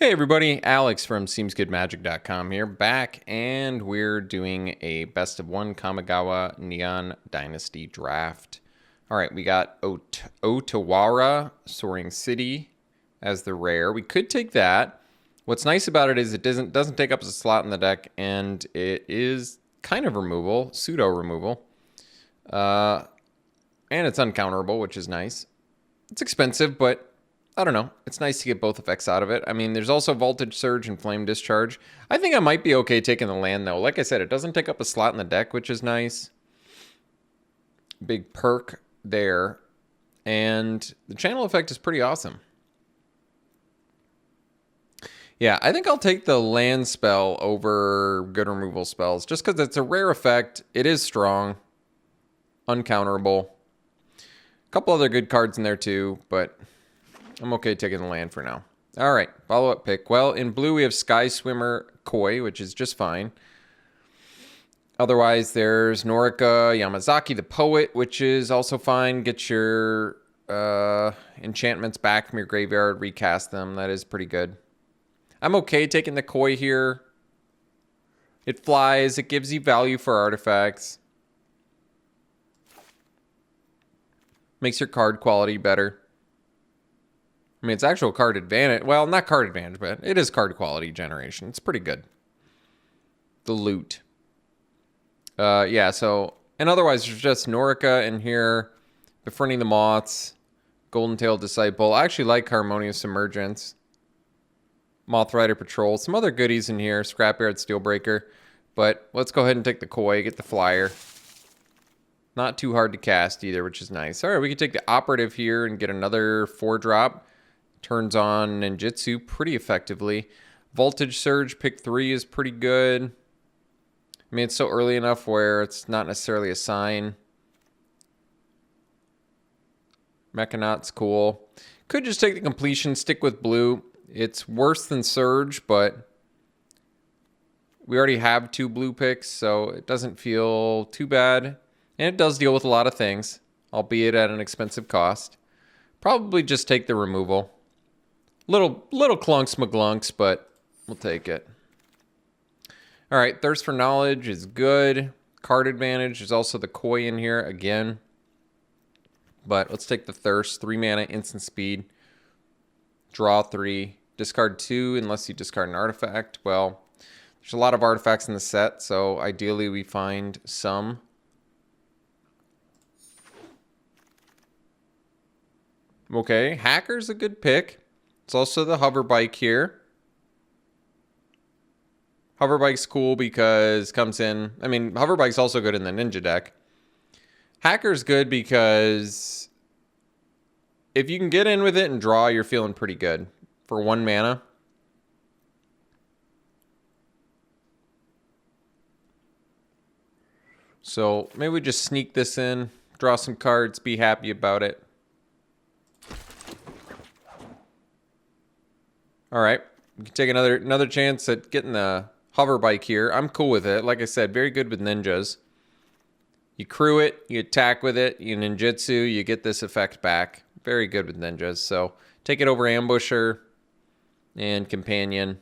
Hey everybody, Alex from SeemsGoodMagic.com here, back, and we're doing a best of one Kamigawa Neon Dynasty draft. Alright, we got Otawara, Soaring City as the rare. We could take that. What's nice about it is it doesn't take up a slot in the deck, and it is kind of removal, pseudo removal. And it's uncounterable, which is nice. It's expensive, but I don't know. It's nice to get both effects out of it. I mean, there's also Voltage Surge and Flame Discharge. I think I might be okay taking the land, though. Like I said, it doesn't take up a slot in the deck, which is nice. Big perk there. And the channel effect is pretty awesome. Yeah, I think I'll take the land spell over good removal spells, just because it's a rare effect. It is strong. Uncounterable. A couple other good cards in there, too, but I'm okay taking the land for now. All right, follow-up pick. Well, in blue, we have Sky Swimmer Koi, which is just fine. Otherwise, there's Norika Yamazaki, the Poet, which is also fine. Get your enchantments back from your graveyard, recast them. That is pretty good. I'm okay taking the Koi here. It flies. It gives you value for artifacts. Makes your card quality better. I mean, it's actual card advantage. Well, not card advantage, but it is card quality generation. It's pretty good. The loot. Yeah, so... And otherwise, there's just Norika in here. Befriending the Moths. Golden Tail Disciple. I actually like Harmonious Emergence. Moth Rider Patrol. Some other goodies in here. Scrapyard Steelbreaker. But let's go ahead and take the Koi. Get the Flyer. Not too hard to cast either, which is nice. Alright, we can take the Operative here and get another 4-drop. Turns on Ninjutsu pretty effectively. Voltage Surge, pick 3 is pretty good. I mean, it's so early enough where it's not necessarily a sign. Mechanaut's cool. Could just take the completion, stick with blue. It's worse than Surge, but we already have 2 blue picks, so it doesn't feel too bad. And it does deal with a lot of things, albeit at an expensive cost. Probably just take the removal. Little clunks maglunks, but we'll take it. All right, Thirst for Knowledge is good. Card advantage is also the Koi in here again. But let's take the Thirst. 3 mana, instant speed. Draw 3. Discard 2 unless you discard an artifact. Well, there's a lot of artifacts in the set, so ideally we find some. Okay, Hacker's a good pick. It's also the Hover Bike here. Hover Bike's cool because comes in... I mean, Hover Bike's also good in the Ninja deck. Hacker's good because if you can get in with it and draw, you're feeling pretty good. For 1 mana. So maybe we just sneak this in, draw some cards, be happy about it. All right, we can take another chance at getting the Hover Bike here. I'm cool with it. Like I said, very good with ninjas. You crew it, you attack with it, you ninjutsu, you get this effect back. Very good with ninjas. So take it over Ambusher and Companion.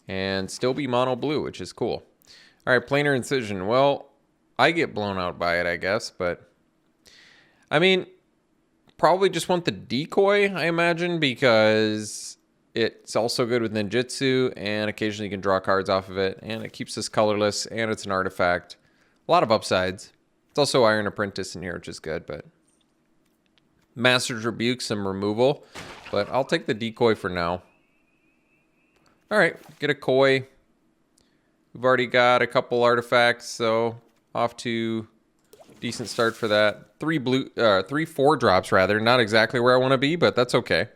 And still be mono blue, which is cool. All right, Planar Incision. Well, I get blown out by it, I guess. But, I mean, probably just want the Decoy, I imagine, because it's also good with ninjutsu, and occasionally you can draw cards off of it, and it keeps us colorless, and it's an artifact. A lot of upsides. It's also Iron Apprentice in here, which is good, but Master's Rebuke, some removal, but I'll take the Decoy for now. All right, get a Koi. We've already got a couple artifacts, so off to decent start for that. 3 4-drops rather, not exactly where I want to be, but that's okay.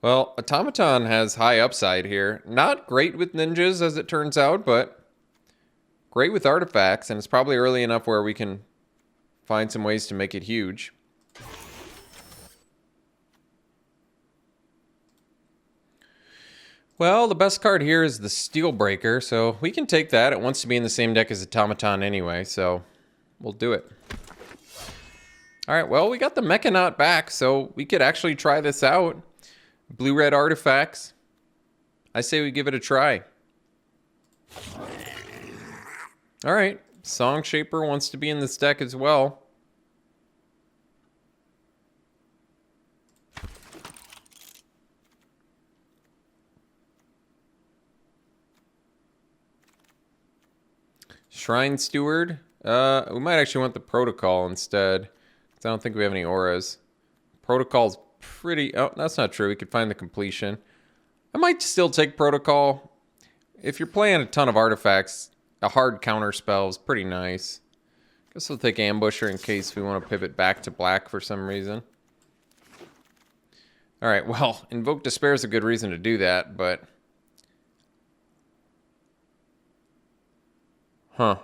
Well, Automaton has high upside here. Not great with ninjas, as it turns out, but great with artifacts, and it's probably early enough where we can find some ways to make it huge. Well, the best card here is the Steelbreaker, so we can take that. It wants to be in the same deck as Automaton anyway, so we'll do it. All right, well, we got the Mechanaut back, so we could actually try this out. Blue-red artifacts. I say we give it a try. All right, Song Shaper wants to be in this deck as well. Shrine Steward. We might actually want the Protocol instead, because I don't think we have any auras. Protocol's pretty... Oh, that's not true. We could find the completion. I might still take Protocol. If you're playing a ton of artifacts, a hard counter spell is pretty nice. Guess we'll take Ambusher in case we want to pivot back to black for some reason. Alright, well, Invoke Despair is a good reason to do that, but... Huh.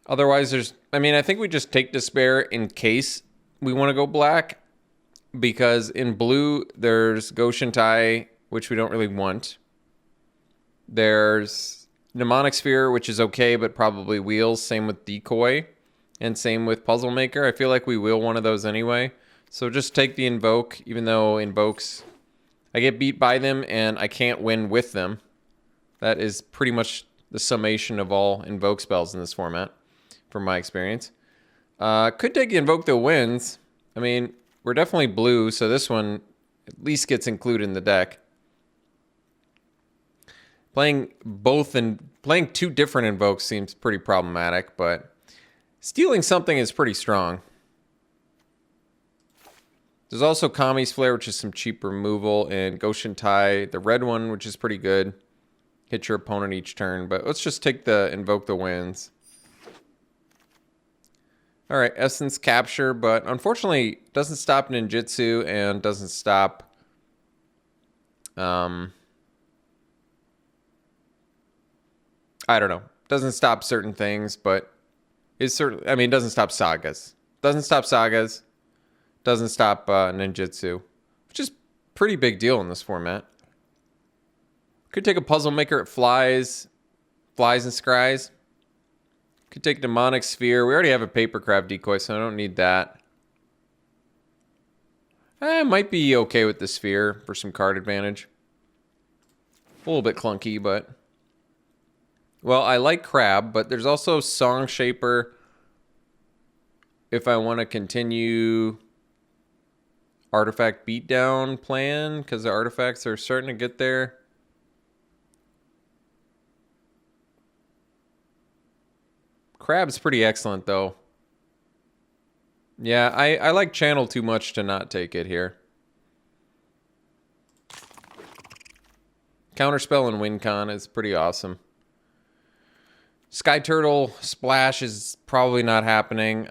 Otherwise, there's... I mean, I think we just take Despair in case we want to go black. Because in blue, there's Goshen Tai, which we don't really want. There's Mnemonic Sphere, which is okay, but probably wheels. Same with Decoy. And same with Puzzle Maker. I feel like we wheel one of those anyway. So just take the Invoke, even though Invokes... I get beat by them, and I can't win with them. That is pretty much the summation of all Invoke spells in this format, from my experience. Could take the Invoke the wins. I mean, we're definitely blue, so this one at least gets included in the deck. Playing two different Invokes seems pretty problematic, but stealing something is pretty strong. There's also Kami's Flare, which is some cheap removal, and Goshen Tai, the red one, which is pretty good. Hit your opponent each turn, but let's just take the Invoke the wins. Alright, Essence Capture, but unfortunately doesn't stop Ninjutsu and doesn't stop... I don't know. Doesn't stop certain things, but is certainly... I mean, doesn't stop Sagas. Doesn't stop Sagas. Doesn't stop Ninjutsu, which is pretty big deal in this format. Could take a Puzzle Maker. It flies and scries. Could take Demonic Sphere. We already have a Papercraft Decoy, so I don't need that. I might be okay with the Sphere for some card advantage. A little bit clunky, but... Well, I like Crab, but there's also Song Shaper if I want to continue... Artifact Beatdown plan, because the artifacts are starting to get there. Crab's pretty excellent, though. Yeah, I like Channel too much to not take it here. Counterspell and Wincon is pretty awesome. Sky Turtle Splash is probably not happening.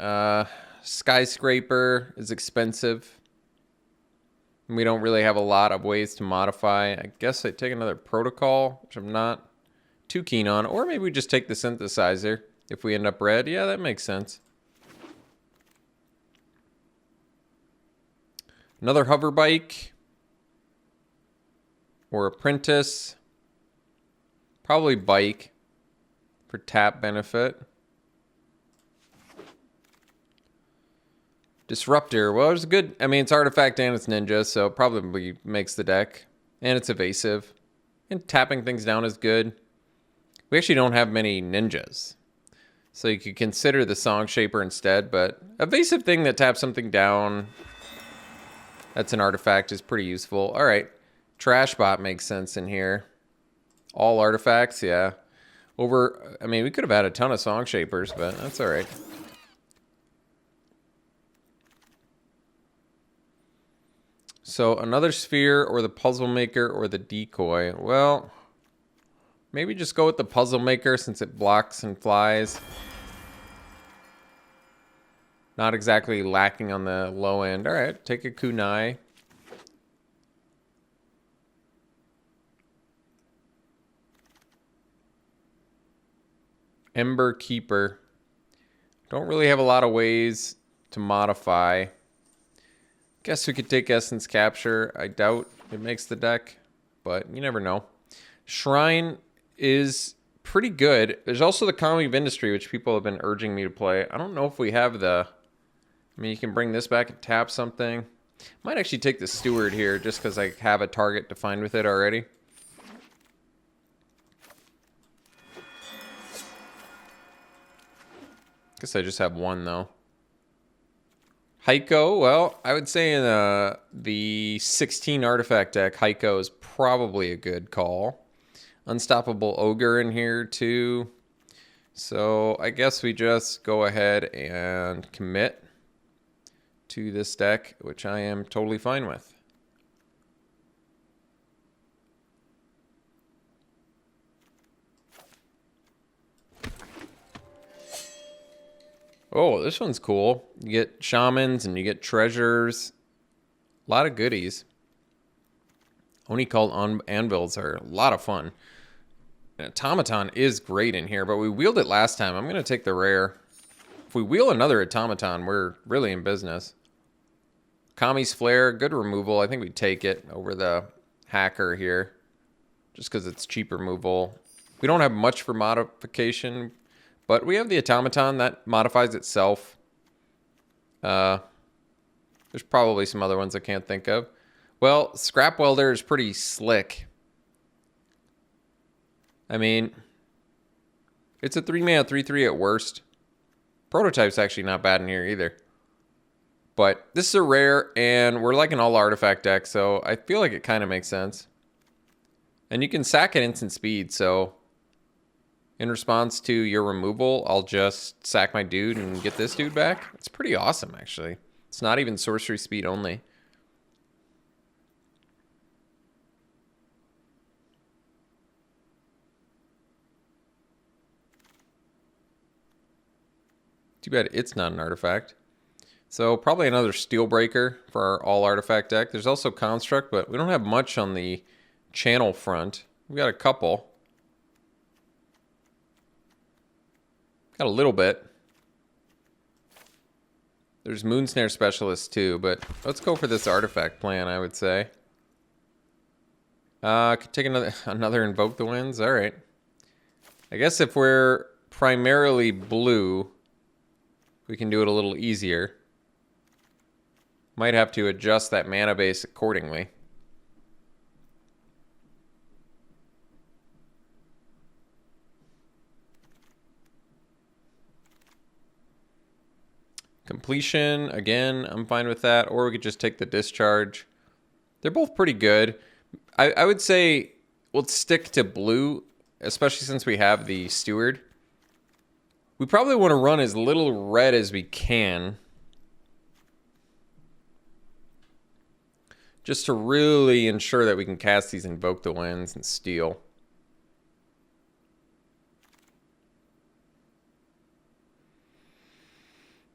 Skyscraper is expensive. We don't really have a lot of ways to modify. I guess I'd take another Protocol, which I'm not too keen on. Or maybe we just take the Synthesizer if we end up red. Yeah, that makes sense. Another Hover Bike. Or Apprentice. Probably Bike for tap benefit. Disruptor. Well, it's good. I mean, it's artifact and it's ninja, so it probably makes the deck. And it's evasive. And tapping things down is good. We actually don't have many ninjas. So you could consider the Song Shaper instead, but evasive thing that taps something down, that's an artifact, is pretty useful. All right. Trash Bot makes sense in here. All artifacts, yeah. I mean, we could have had a ton of Song Shapers, but that's all right. So another Sphere or the Puzzle Maker or the Decoy. Well, maybe just go with the Puzzle Maker since it blocks and flies. Not exactly lacking on the low end. All right, take a Kunai. Ember Keeper. Don't really have a lot of ways to modify. Guess we could take Essence Capture. I doubt it makes the deck, but you never know. Shrine is pretty good. There's also the Economy of Industry, which people have been urging me to play. I don't know if we have the... I mean, you can bring this back and tap something. Might actually take the Steward here just because I have a target defined with it already. Guess I just have one, though. Heiko, well, I would say in the 16 artifact deck, Heiko is probably a good call. Unstoppable Ogre in here, too. So I guess we just go ahead and commit to this deck, which I am totally fine with. Oh, this one's cool. You get shamans and you get treasures. A lot of goodies. Oni called anvils are a lot of fun. An automaton is great in here, but we wheeled it last time. I'm going to take the rare. If we wheel another automaton, we're really in business. Kami's Flare, good removal. I think we take it over the hacker here. Just because it's cheap removal. We don't have much for modification. But we have the automaton that modifies itself. There's probably some other ones I can't think of. Well, Scrap Welder is pretty slick. I mean, it's a 3-mana 3/3 at worst. Prototype's actually not bad in here either. But this is a rare, and we're like an all-artifact deck, so I feel like it kind of makes sense. And you can sack at instant speed, so... in response to your removal, I'll just sack my dude and get this dude back. It's pretty awesome, actually. It's not even sorcery speed only. Too bad it's not an artifact. So probably another Steelbreaker for our all-artifact deck. There's also Construct, but we don't have much on the channel front. We got a couple. Got a little bit. There's Moonsnare Specialist too, but let's go for this artifact plan, I would say. Could take another Invoke the Winds. All right. I guess if we're primarily blue, we can do it a little easier. Might have to adjust that mana base accordingly. Completion, again, I'm fine with that. Or we could just take the discharge. They're both pretty good. I would say let's stick to blue, especially since we have the Steward. We probably want to run as little red as we can. Just to really ensure that we can cast these Invoke the Winds and steal.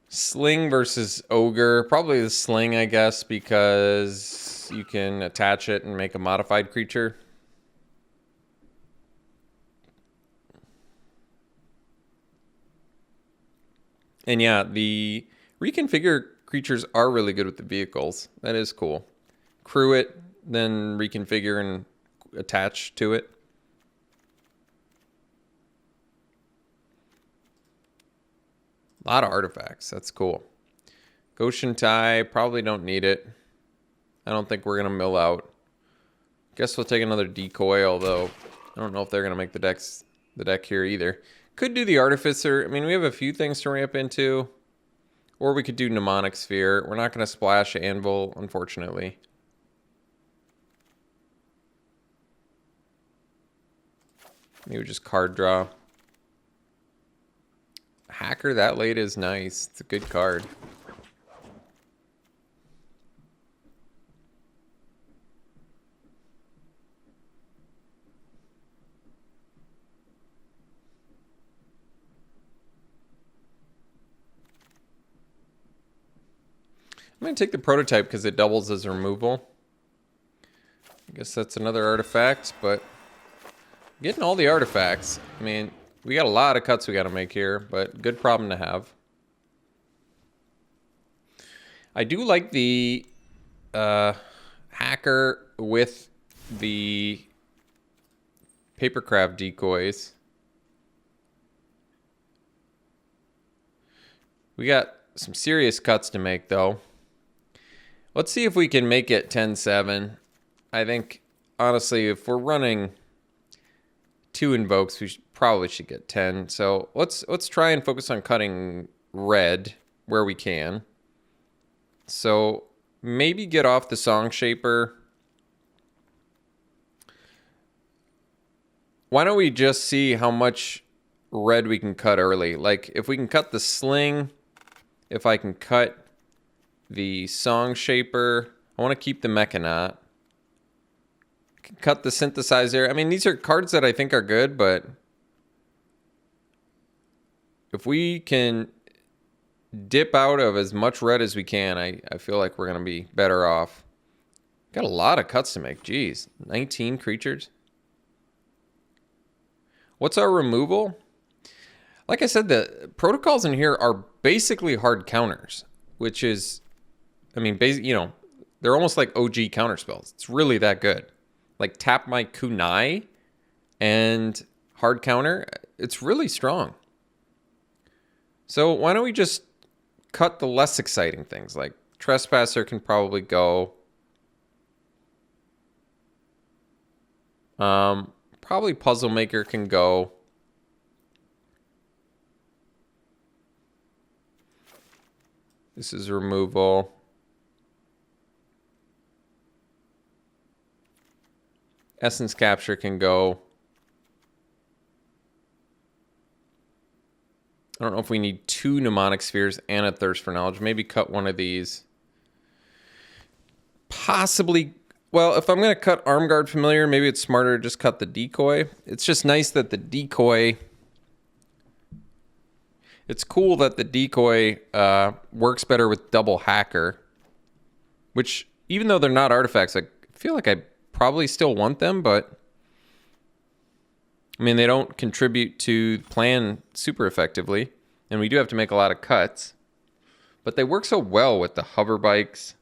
Sling versus Ogre. Probably the Sling, I guess, because you can attach it and make a modified creature. And yeah, the reconfigure creatures are really good with the vehicles. That is cool. Crew it, then reconfigure and attach to it. A lot of artifacts. That's cool. Goshen tie. Probably don't need it. I don't think we're going to mill out. Guess we'll take another decoy, although I don't know if they're going to make the deck here either. Could do the Artificer. I mean, we have a few things to ramp into. Or we could do Mnemonic Sphere. We're not going to splash Anvil, unfortunately. Maybe just card draw. Hacker that late is nice. It's a good card. I'm going to take the Prototype because it doubles as removal. I guess that's another artifact, but getting all the artifacts. I mean, we got a lot of cuts we got to make here, but good problem to have. I do like the hacker with the Papercraft decoys. We got some serious cuts to make, though. Let's see if we can make it 10-7. I think, honestly, if we're running 2 invokes, we probably should get 10. So let's try and focus on cutting red where we can. So maybe get off the Song Shaper. Why don't we just see how much red we can cut early? Like, if we can cut the Sling, if I can cut the Song Shaper, I want to keep the Mechanaut. Cut the Synthesizer. I mean, these are cards that I think are good, but if we can dip out of as much red as we can, I feel like we're going to be better off. Got a lot of cuts to make. Jeez, 19 creatures. What's our removal? Like I said, the protocols in here are basically hard counters, which is, I mean, you know, they're almost like OG counter spells. It's really that good. Like tap my kunai and hard counter. It's really strong. So why don't we just cut the less exciting things? Like Trespasser can probably go. Probably Puzzle Maker can go. This is removal. Essence Capture can go. I don't know if we need 2 Mnemonic Spheres and a Thirst for Knowledge. Maybe cut one of these. Possibly. Well, if I'm going to cut Armguard Familiar, maybe it's smarter to just cut the Decoy. It's just nice that the Decoy... It's cool that the Decoy works better with double Hacker. Which, even though they're not artifacts, I feel like I probably still want them, but... I mean, they don't contribute to plan super effectively. And we do have to make a lot of cuts. But they work so well with the hover bikes.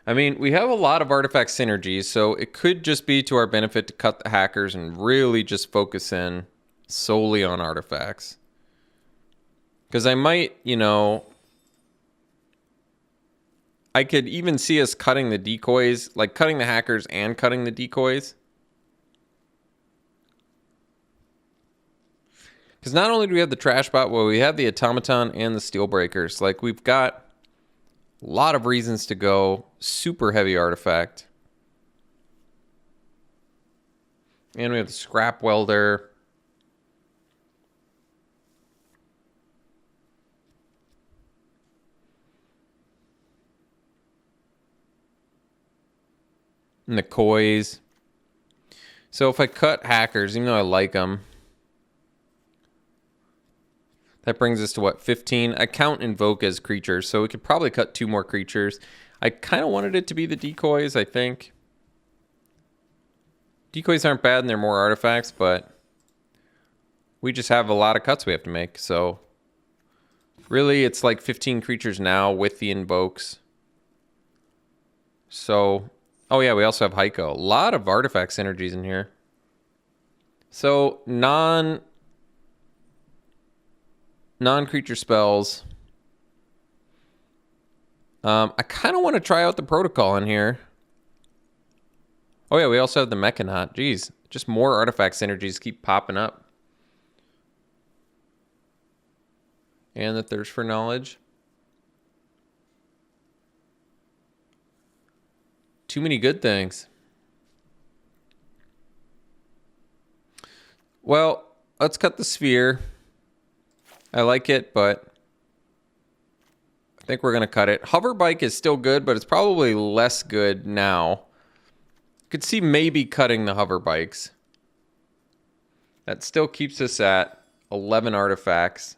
I mean, we have a lot of artifact synergies, so it could just be to our benefit to cut the hackers and really just focus in solely on artifacts. Because I might, you know... I could even see us cutting the decoys, like cutting the hackers and cutting the decoys. Because not only do we have the trash bot, well, we have the automaton and the steel breakers. Like, we've got a lot of reasons to go super heavy artifact. And we have the scrap welder. And the coys. So if I cut hackers, even though I like them, that brings us to what, 15? I count invoke as creatures, so we could probably cut 2 more creatures. I kind of wanted it to be the decoys, I think. Decoys aren't bad and they're more artifacts, but we just have a lot of cuts we have to make, so really it's like 15 creatures now with the invokes. So, oh yeah, we also have Heiko. A lot of artifact synergies in here. So, non-creature spells. I kind of want to try out the protocol in here. Oh yeah, we also have the Mechanaut. Jeez, just more artifact synergies keep popping up. And the Thirst for Knowledge. Too many good things. Well, let's cut the sphere. I like it, but I think we're going to cut it. Hover bike is still good, but it's probably less good now. Could see maybe cutting the hover bikes. That still keeps us at 11 artifacts.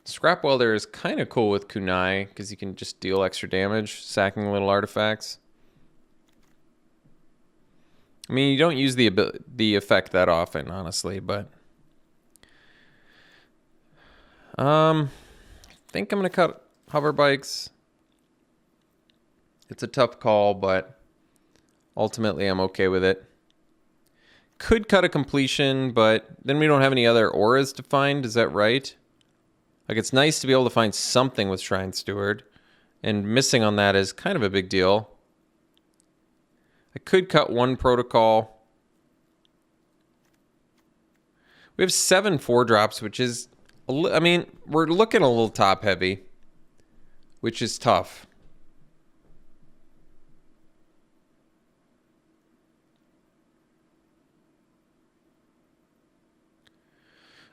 Scrap Welder is kind of cool with Kunai because you can just deal extra damage, sacking little artifacts. I mean, you don't use the effect that often, honestly, but I think I'm gonna cut hover bikes. It's a tough call, but ultimately I'm okay with it. Could cut a completion, but then we don't have any other auras to find. Is that right? Like, it's nice to be able to find something with Shrine Steward, and missing on that is kind of a big deal. I could cut one protocol. We have 7 4-drops, which is, I mean, we're looking a little top heavy, which is tough.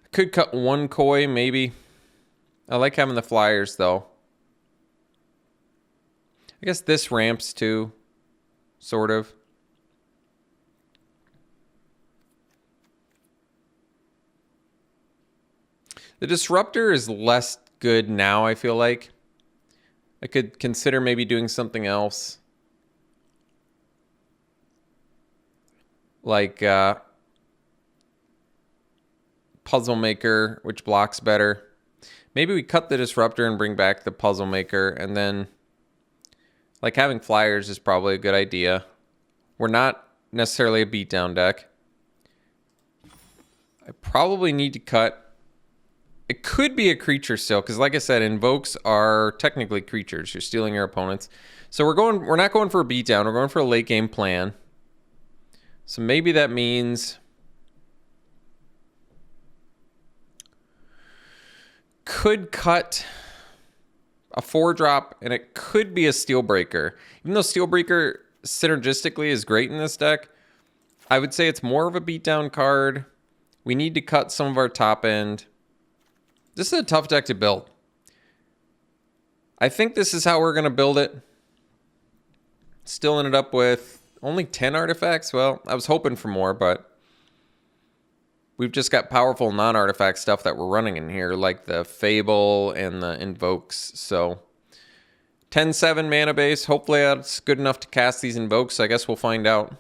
I could cut one koi, maybe. I like having the flyers, though. I guess this ramps, too. Sort of. The Disruptor is less good now, I feel like. I could consider maybe doing something else. Like Puzzle Maker, which blocks better. Maybe we cut the Disruptor and bring back the Puzzle Maker, and then like having flyers is probably a good idea. We're not necessarily a beatdown deck. I probably need to cut. It could be a creature still, because like I said, invokes are technically creatures. You're stealing your opponents. So we're not going for a beatdown, we're going for a late game plan. So maybe that means could cut a 4-drop, and it could be a Steelbreaker. Even though Steelbreaker synergistically is great in this deck, I would say it's more of a beatdown card. We need to cut some of our top end. This is a tough deck to build. I think this is how we're going to build it. Still ended up with only 10 artifacts. Well, I was hoping for more, but we've just got powerful non-artifact stuff that we're running in here, like the Fable and the Invokes. So 10-7 mana base. Hopefully that's good enough to cast these Invokes. I guess we'll find out.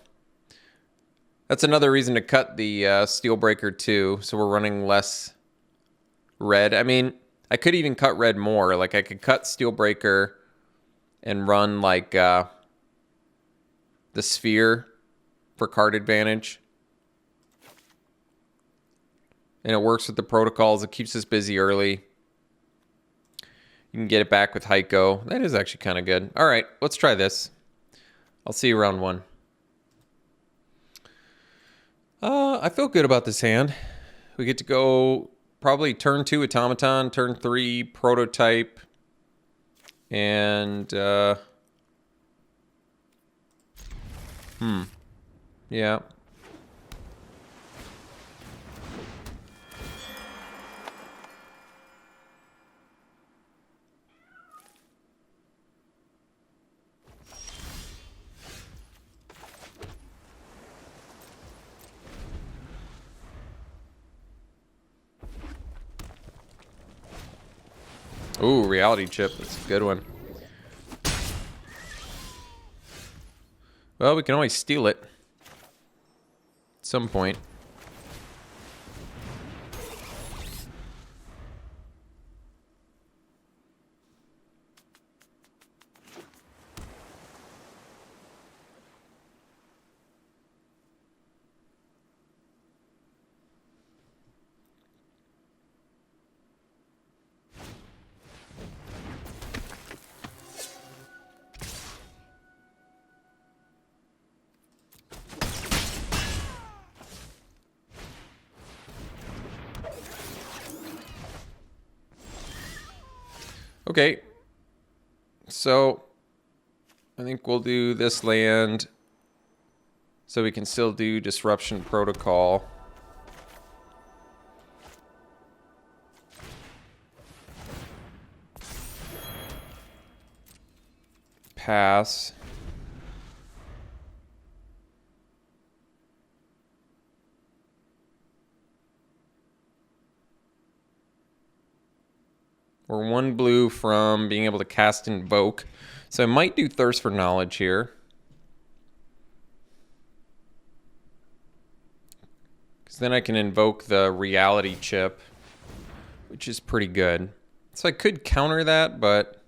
That's another reason to cut the Steelbreaker too. So we're running less red. I mean, I could even cut red more. Like I could cut Steelbreaker and run like the Sphere for card advantage. And it works with the protocols. It keeps us busy early. You can get it back with Heiko. That is actually kind of good. All right, let's try this. I'll see you round 1. I feel good about this hand. We get to go probably turn 2 Automaton, turn 3 Prototype, and yeah. Ooh, Reality Chip. That's a good one. Well, we can always steal it at some point. Okay, so I think we'll do this land so we can still do Disruption Protocol. Pass. We're 1 blue from being able to cast Invoke. So I might do Thirst for Knowledge here. Because then I can invoke the Reality Chip, which is pretty good. So I could counter that, but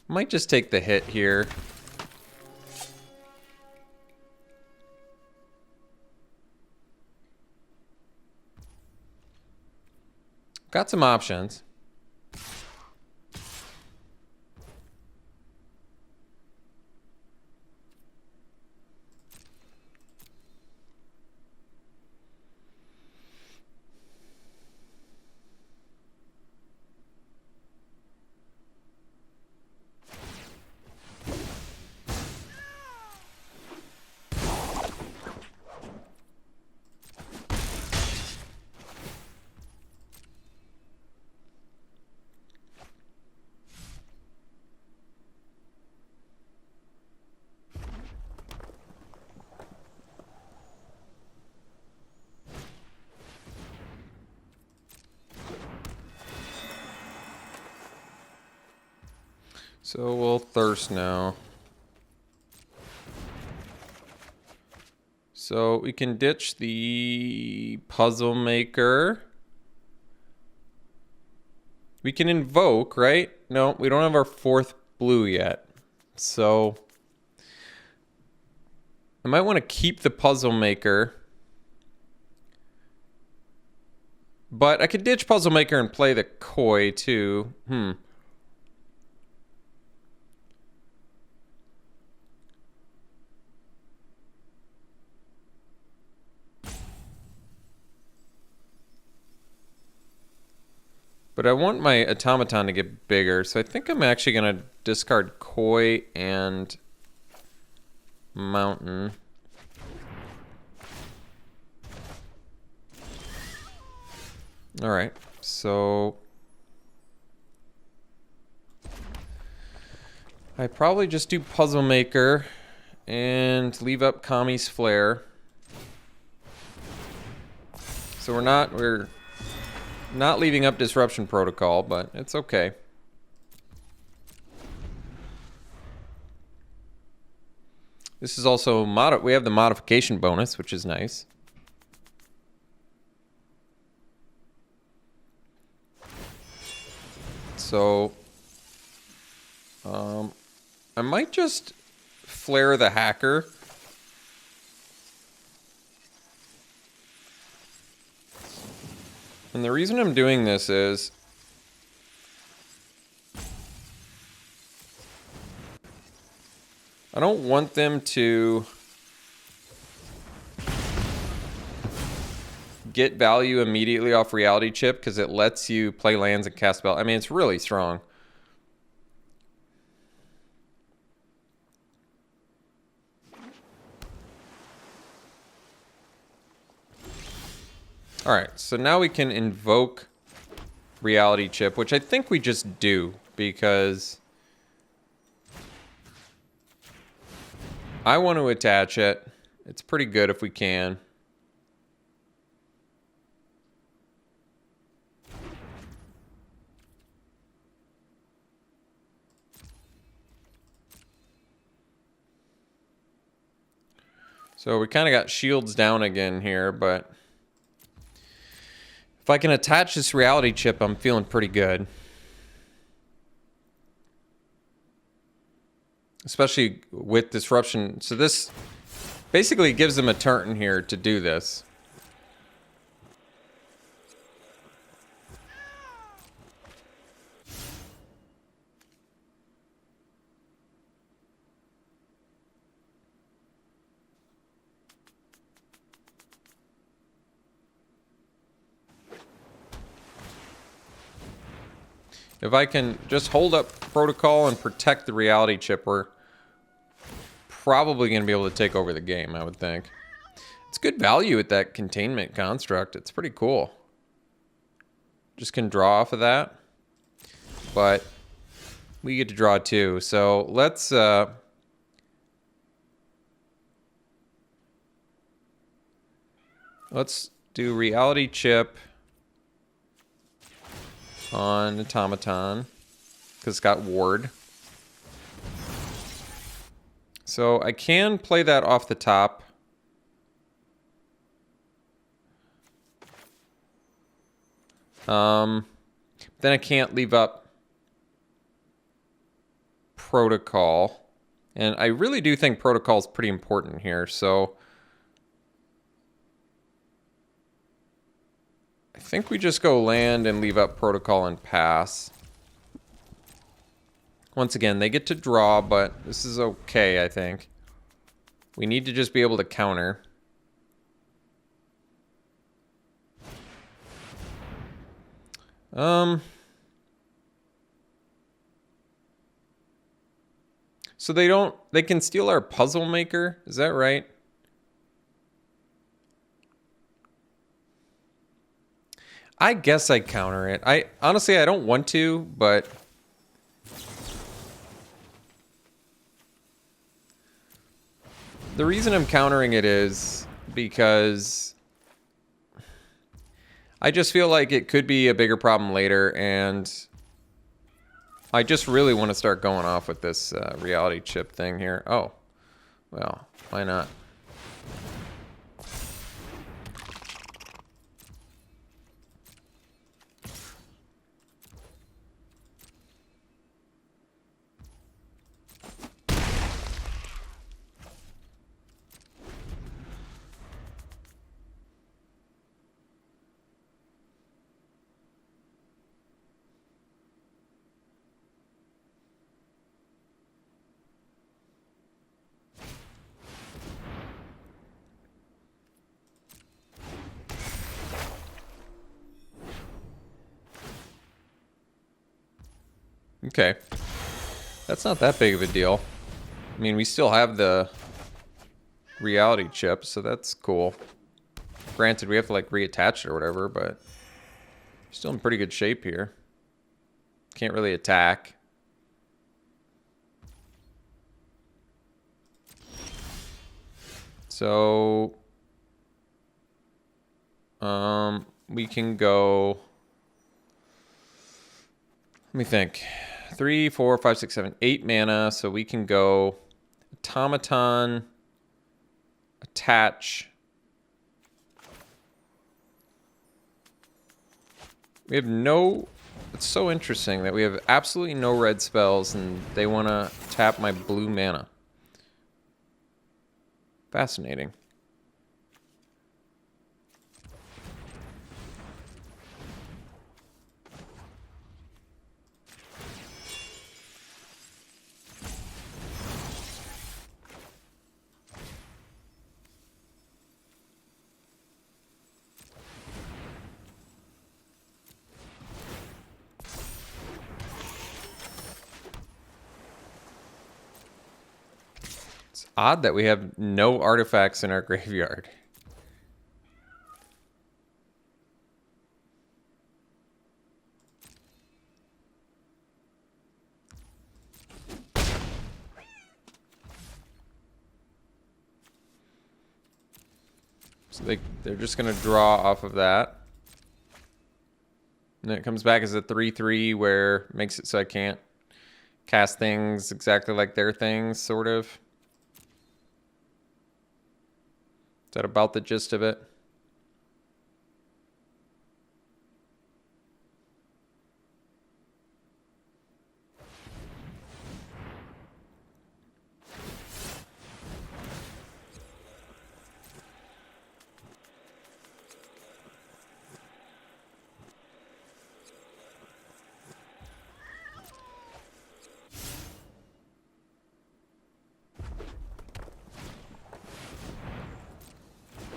I might just take the hit here. Got some options. So we'll Thirst now. So we can ditch the Puzzle Maker. We can invoke, right? No, we don't have our 4th blue yet. So I might want to keep the Puzzle Maker. But I could ditch Puzzle Maker and play the Koi too. But I want my automaton to get bigger, so I think I'm actually going to discard Koi and Mountain. All right, so I probably just do Puzzle Maker and leave up Kami's Flare. So we're not leaving up Disruption Protocol, but it's okay. This is also we have the modification bonus, which is nice. So I might just Flare the Hacker. And the reason I'm doing this is I don't want them to get value immediately off Reality Chip because it lets you play lands and cast spells. I mean, it's really strong. All right, so now we can invoke Reality Chip, which I think we just do because I want to attach it. It's pretty good if we can. So we kind of got shields down again here, but if I can attach this Reality Chip, I'm feeling pretty good. Especially with Disruption. So this basically gives them a turn here to do this. If I can just hold up Protocol and protect the Reality Chip, we're probably going to be able to take over the game, I would think. It's good value with that Containment Construct. It's pretty cool. Just can draw off of that. But we get to draw too. So let's do Reality Chip. on Automaton because it's got Ward. So I can play that off the top. Then I can't leave up Protocol. And I really do think Protocol is pretty important here, so I think we just go land and leave up Protocol and pass. Once again, they get to draw, but this is okay, I think. We need to just be able to counter. So they can steal our puzzle maker, is that right? I guess I counter it. Honestly, I don't want to, but the reason I'm countering it is because I just feel like it could be a bigger problem later, and I just really want to start going off with this reality chip thing here. Oh, well, why not? Okay. That's not that big of a deal. I mean, we still have the reality chip, so that's cool. Granted, we have to, like, reattach it or whatever, but still in pretty good shape here. Can't really attack. So, we can go... Let me think. 3, 4, 5, 6, 7, 8 mana. So we can go Automaton, attach. We have no... It's so interesting that we have absolutely no red spells and they want to tap my blue mana. Fascinating. Odd that we have no artifacts in our graveyard. So they're just going to draw off of that. And then it comes back as a 3/3 where it makes it so I can't cast things exactly like their things, sort of. Is that about the gist of it?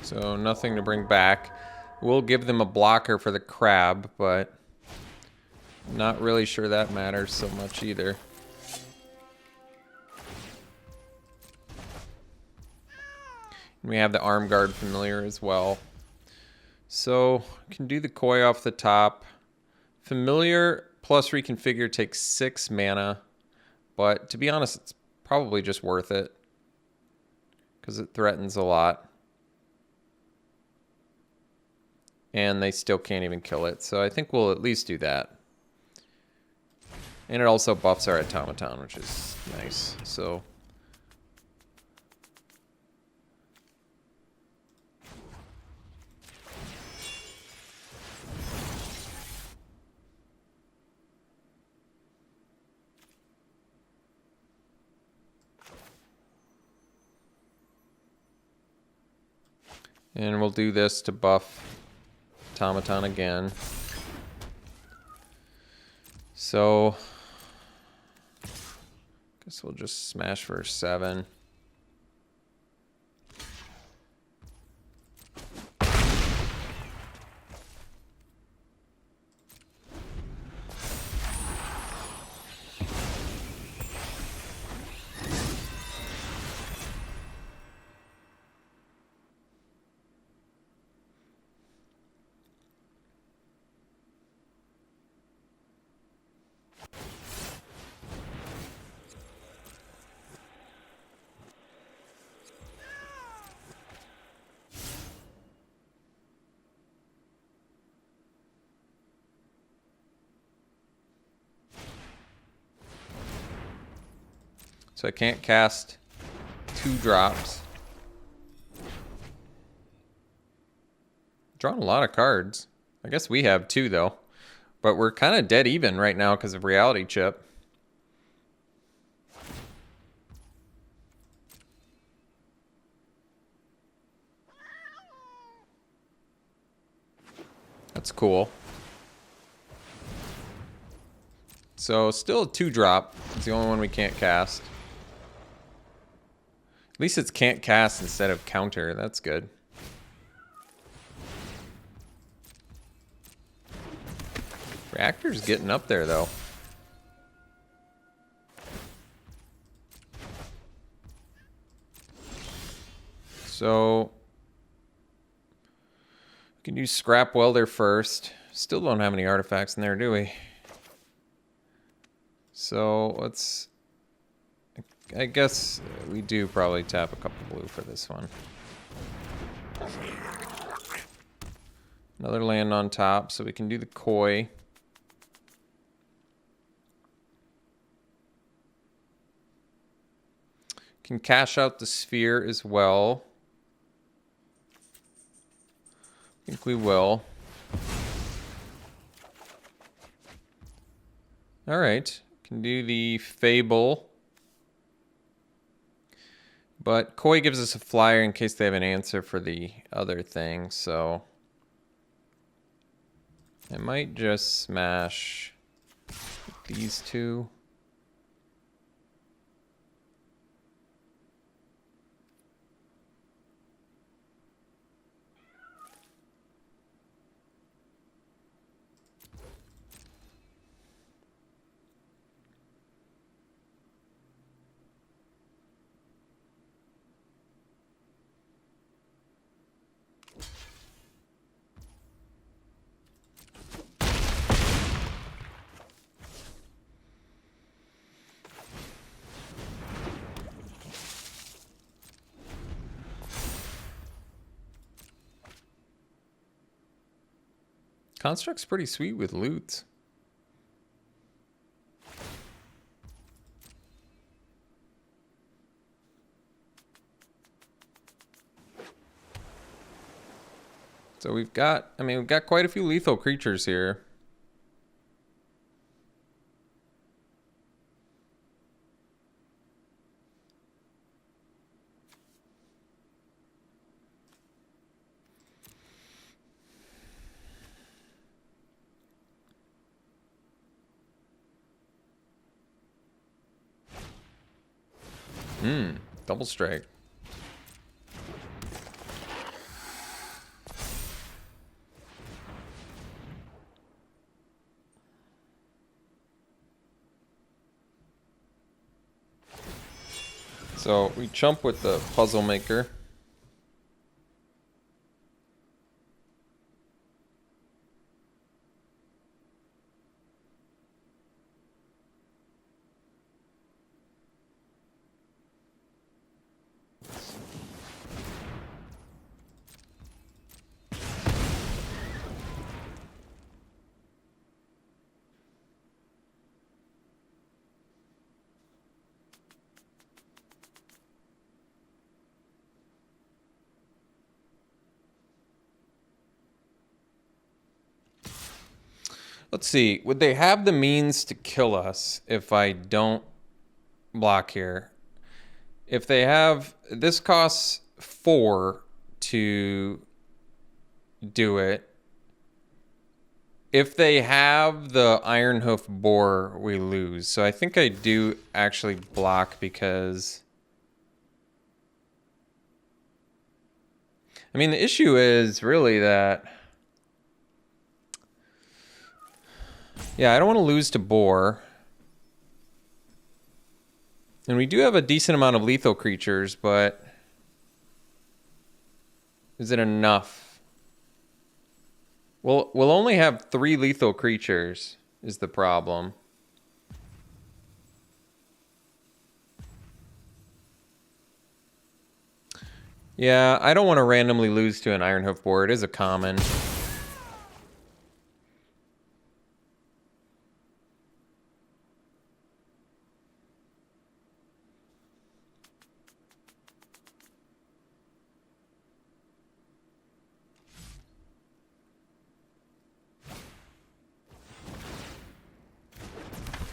So nothing to bring back. We'll give them a blocker for the crab, but not really sure that matters so much either. We have the Arm Guard Familiar as well. So can do the Koi off the top. Familiar plus Reconfigure takes 6 mana, but to be honest, it's probably just worth it because it threatens a lot. And they still can't even kill it, so I think we'll at least do that. And it also buffs our automaton, which is nice. So and we'll do this to buff automaton again. So guess we'll just smash for 7. So I can't cast 2 drops. Drawn a lot of cards. I guess we have 2 though. But we're kind of dead even right now because of Reality Chip. That's cool. So still a 2 drop. It's the only one we can't cast. At least it's can't cast instead of counter. That's good. Reactor's getting up there though. So we can use Scrap Welder first. Still don't have any artifacts in there, do we? So let's, I guess we do probably tap a couple blue for this one. Another land on top, so we can do the Koi. Can cash out the Sphere as well. I think we will. All right, can do the Fable. But Koi gives us a flyer in case they have an answer for the other thing, so I might just smash these 2. Construct's pretty sweet with loot. So we've got, I mean, we've got quite a few lethal creatures here. Double strike. So we chump with the Puzzle Maker. Let's see. Would they have the means to kill us if I don't block here? If they have... This costs 4 to do it. If they have the Iron Hoof Boar, we lose. So I think I do actually block because... I mean, the issue is really that... Yeah, I don't want to lose to Boar. And we do have a decent amount of lethal creatures, but... Is it enough? We'll only have 3 lethal creatures, is the problem. Yeah, I don't want to randomly lose to an Iron Hoof Boar. It is a common.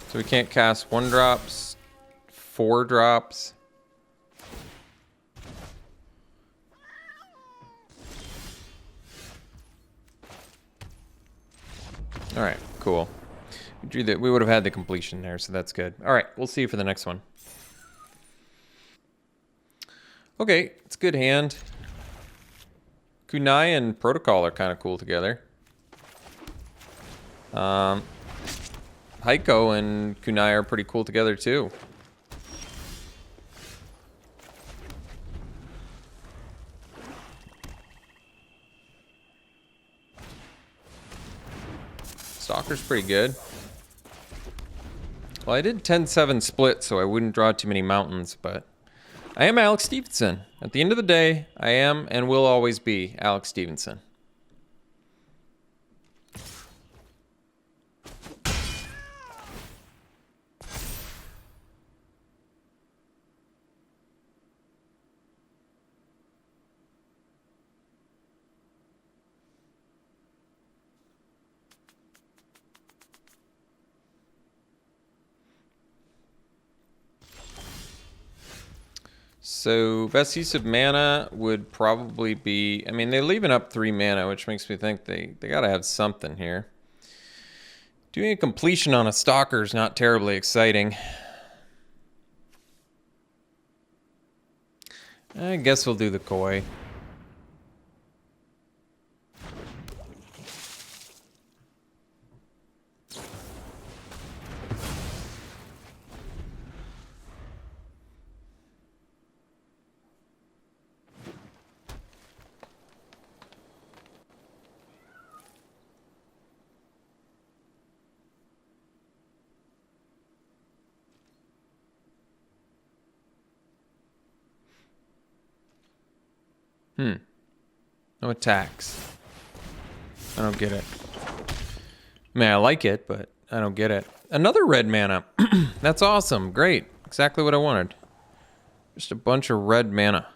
So we can't cast 1-drops, 4-drops. All right, cool. We drew that. We would have had the completion there, so that's good. All right, we'll see you for the next one. Okay, it's a good hand. Kunai and Protocol are kind of cool together. Heiko and Kunai are pretty cool together too. Stalker's pretty good. Well, I did 10-7 split, so I wouldn't draw too many mountains, but I am Alex Stephenson. At the end of the day, I am and will always be Alex Stephenson. So best use of mana would probably be, I mean, they're leaving up 3 mana, which makes me think they gotta have something here. Doing a completion on a Stalker is not terribly exciting. I guess we'll do the Koi. No attacks. I don't get it. I mean, I like it, but I don't get it. Another red mana. That's awesome. Great. Exactly what I wanted. Just a bunch of red mana.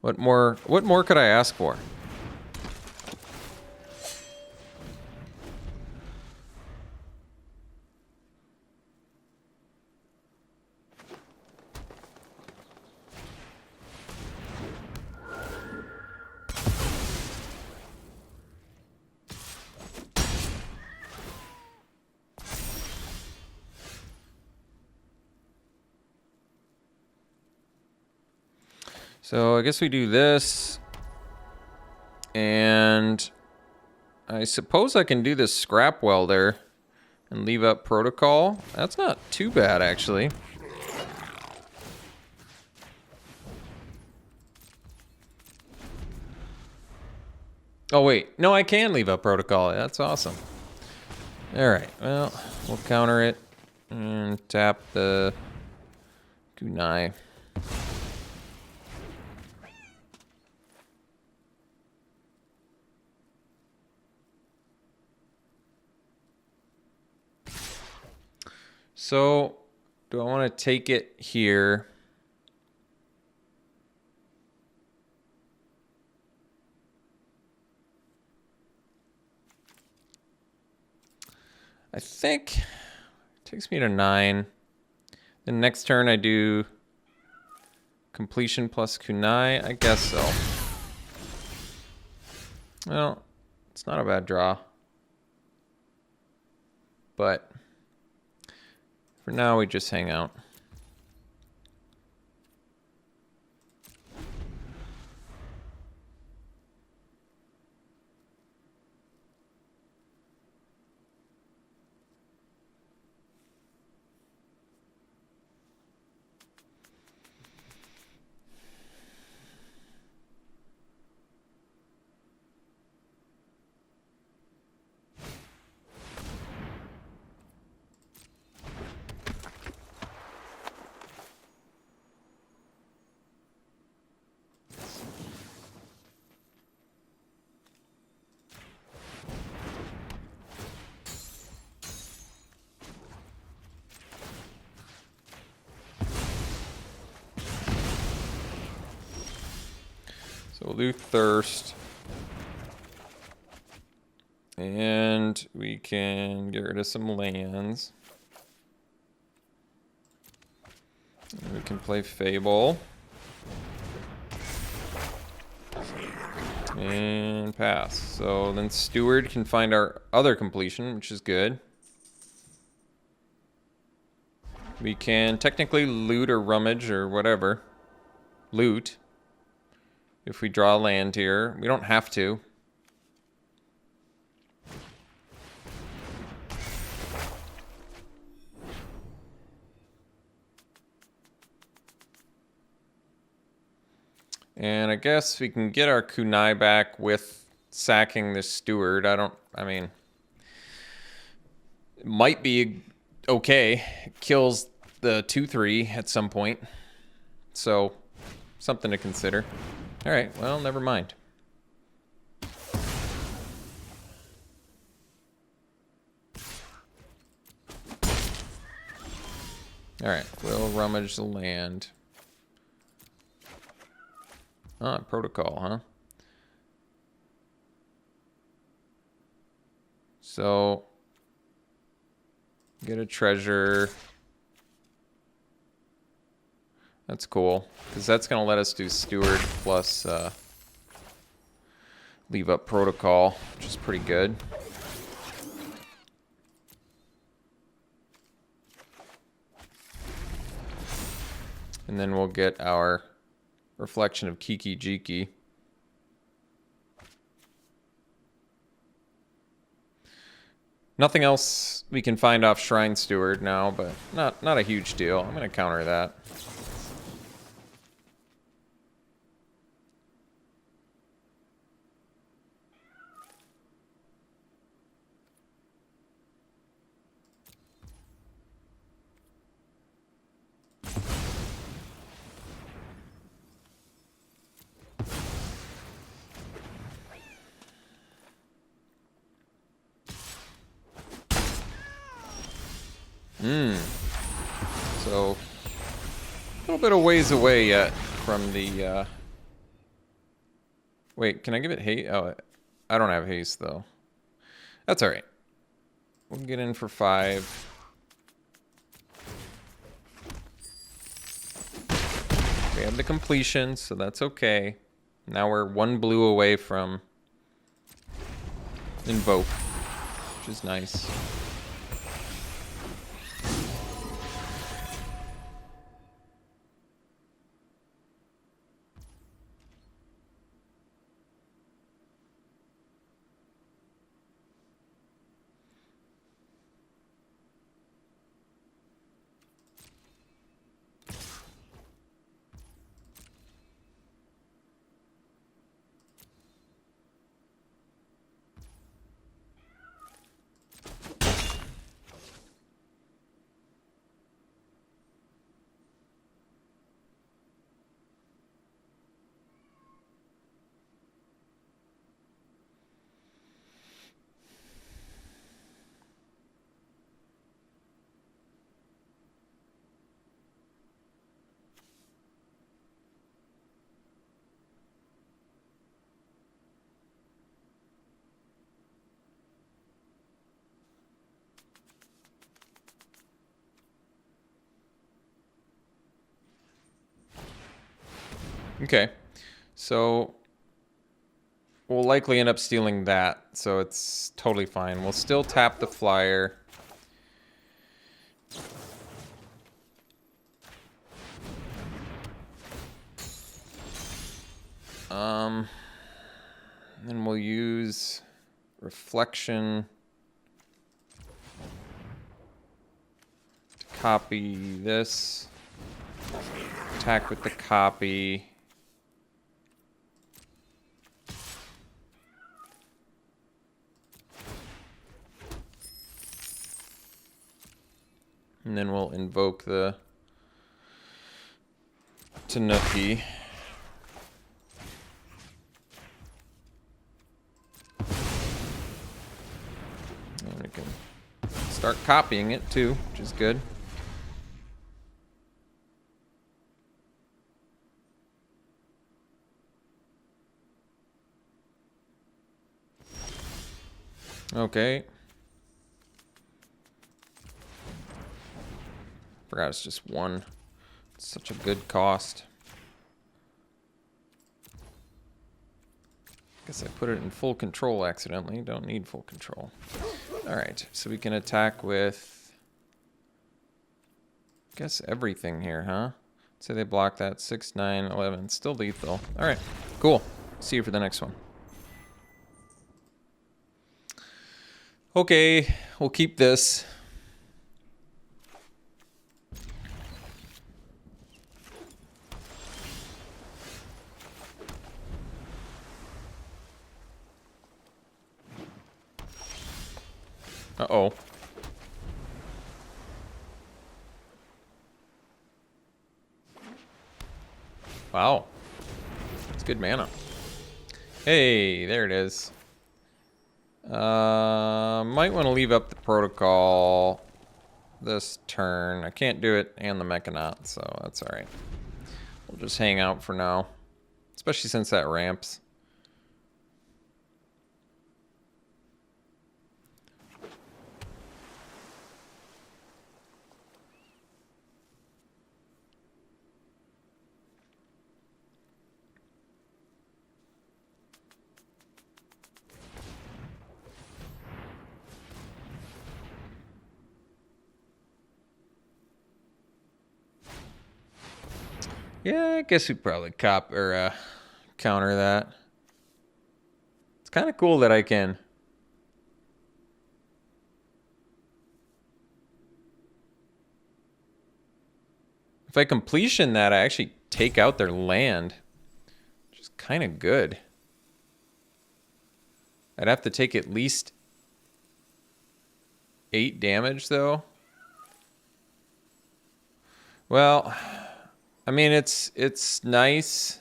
What more could I ask for? So I guess we do this. And I suppose I can do this scrap welder and leave up protocol. That's not too bad, actually. Oh, wait. No, I can leave up protocol. That's awesome. All right. Well, we'll counter it and tap the kunai. So, do I want to take it here? I think it takes me to 9. Then next turn I do completion plus kunai. I guess so. Well, it's not a bad draw. But for now, we just hang out. So we'll do Thirst. And we can get rid of some lands. And we can play Fable. And pass. So then Steward can find our other completion, which is good. We can technically loot or rummage or whatever. Loot. If we draw land here. We don't have to. And I guess we can get our kunai back with sacking this steward. I mean, it might be okay. It kills the 2/3 at some point. So, something to consider. All right, well, never mind. All right, we'll rummage the land. Ah, protocol, huh? So, get a treasure. That's cool, because that's going to let us do steward plus leave up protocol, which is pretty good. And then we'll get our reflection of Kiki Jiki. Nothing else we can find off Shrine Steward now, but not a huge deal. I'm going to counter that. So, a little bit of ways away yet from the, Wait, can I give it haste? Oh, I don't have haste, though. That's alright. We'll get in for 5. We have the completion, so that's okay. Now we're 1 blue away from Invoke, which is nice. Okay. So we'll likely end up stealing that, so it's totally fine. We'll still tap the flyer. Then we'll use reflection to copy this. Attack with the copy. And then we'll invoke the Tanuki. And we can start copying it too, which is good. Okay. Forgot it's just one. It's such a good cost. Guess I put it in full control accidentally. Don't need full control. Alright, so we can attack with... I guess everything here, huh? So they block that. 6, 9, 11. Still lethal. Alright, cool. See you for the next one. Okay, we'll keep this. Uh-oh. Wow. It's good mana. Hey, there it is. Might want to leave up the protocol this turn. I can't do it and the Mechanaut, so that's alright. We'll just hang out for now. Especially since that ramps. Yeah, I guess we probably counter that. It's kind of cool that I can. If I completion that, I actually take out their land, which is kind of good. I'd have to take at least 8 damage, though. Well, I mean, it's nice.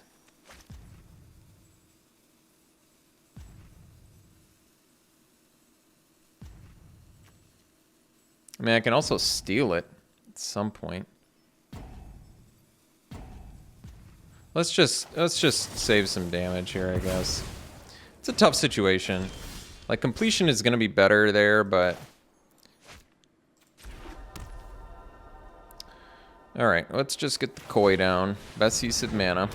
I mean, I can also steal it at some point. Let's just save some damage here, I guess. It's a tough situation. Like, completion is going to be better there, but... Alright, let's just get the Koi down. Best use of mana.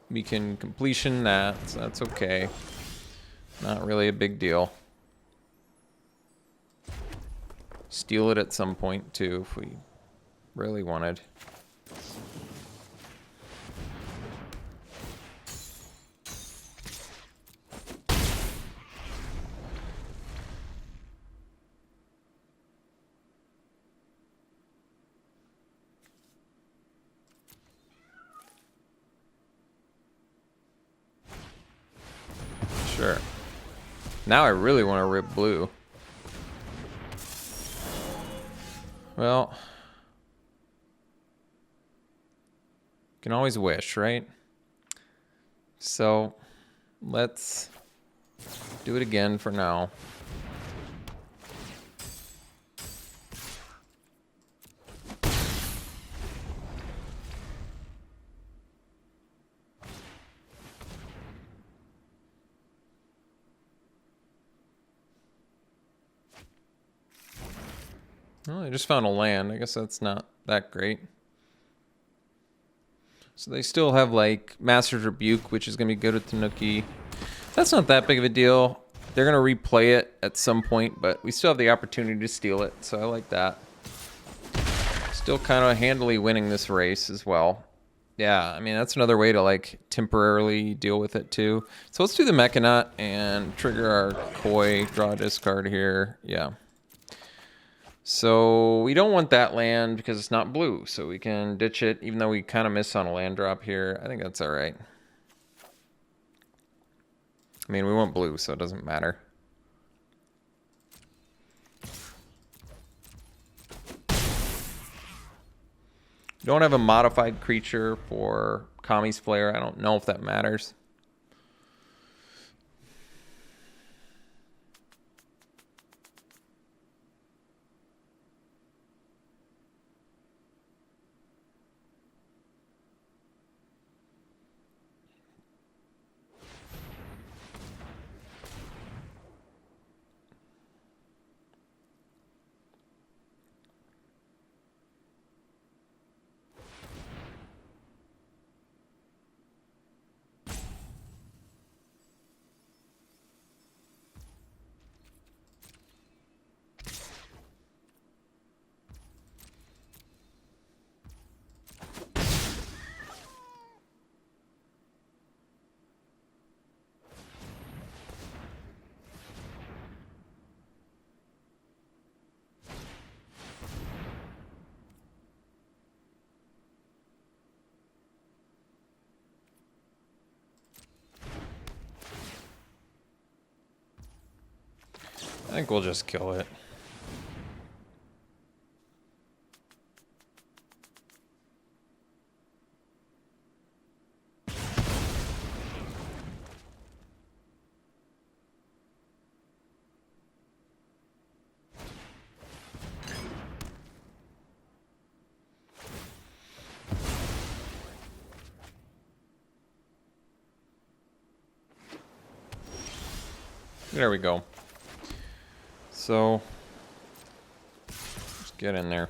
We can completion that, so that's okay. Not really a big deal. Steal it at some point, too, if we really wanted. Sure. Now I really want to rip blue. Well, can always wish, right? So, let's do it again for now. Well, I just found a land. I guess that's not that great. So they still have like Master's Rebuke, which is going to be good with Tanuki. That's not that big of a deal. They're going to replay it at some point, but we still have the opportunity to steal it, so I like that. Still kind of handily winning this race as well. Yeah, I mean, that's another way to like temporarily deal with it too. So let's do the Mechanut and trigger our Koi, draw a discard here. Yeah. So we don't want that land because it's not blue, so we can ditch it, even though we kind of miss on a land drop here. I think that's all right. I mean, we want blue, so it doesn't matter. Don't have a modified creature for Kami's Flare. I don't know if that matters. I think we'll just kill it. There we go. So, just get in there.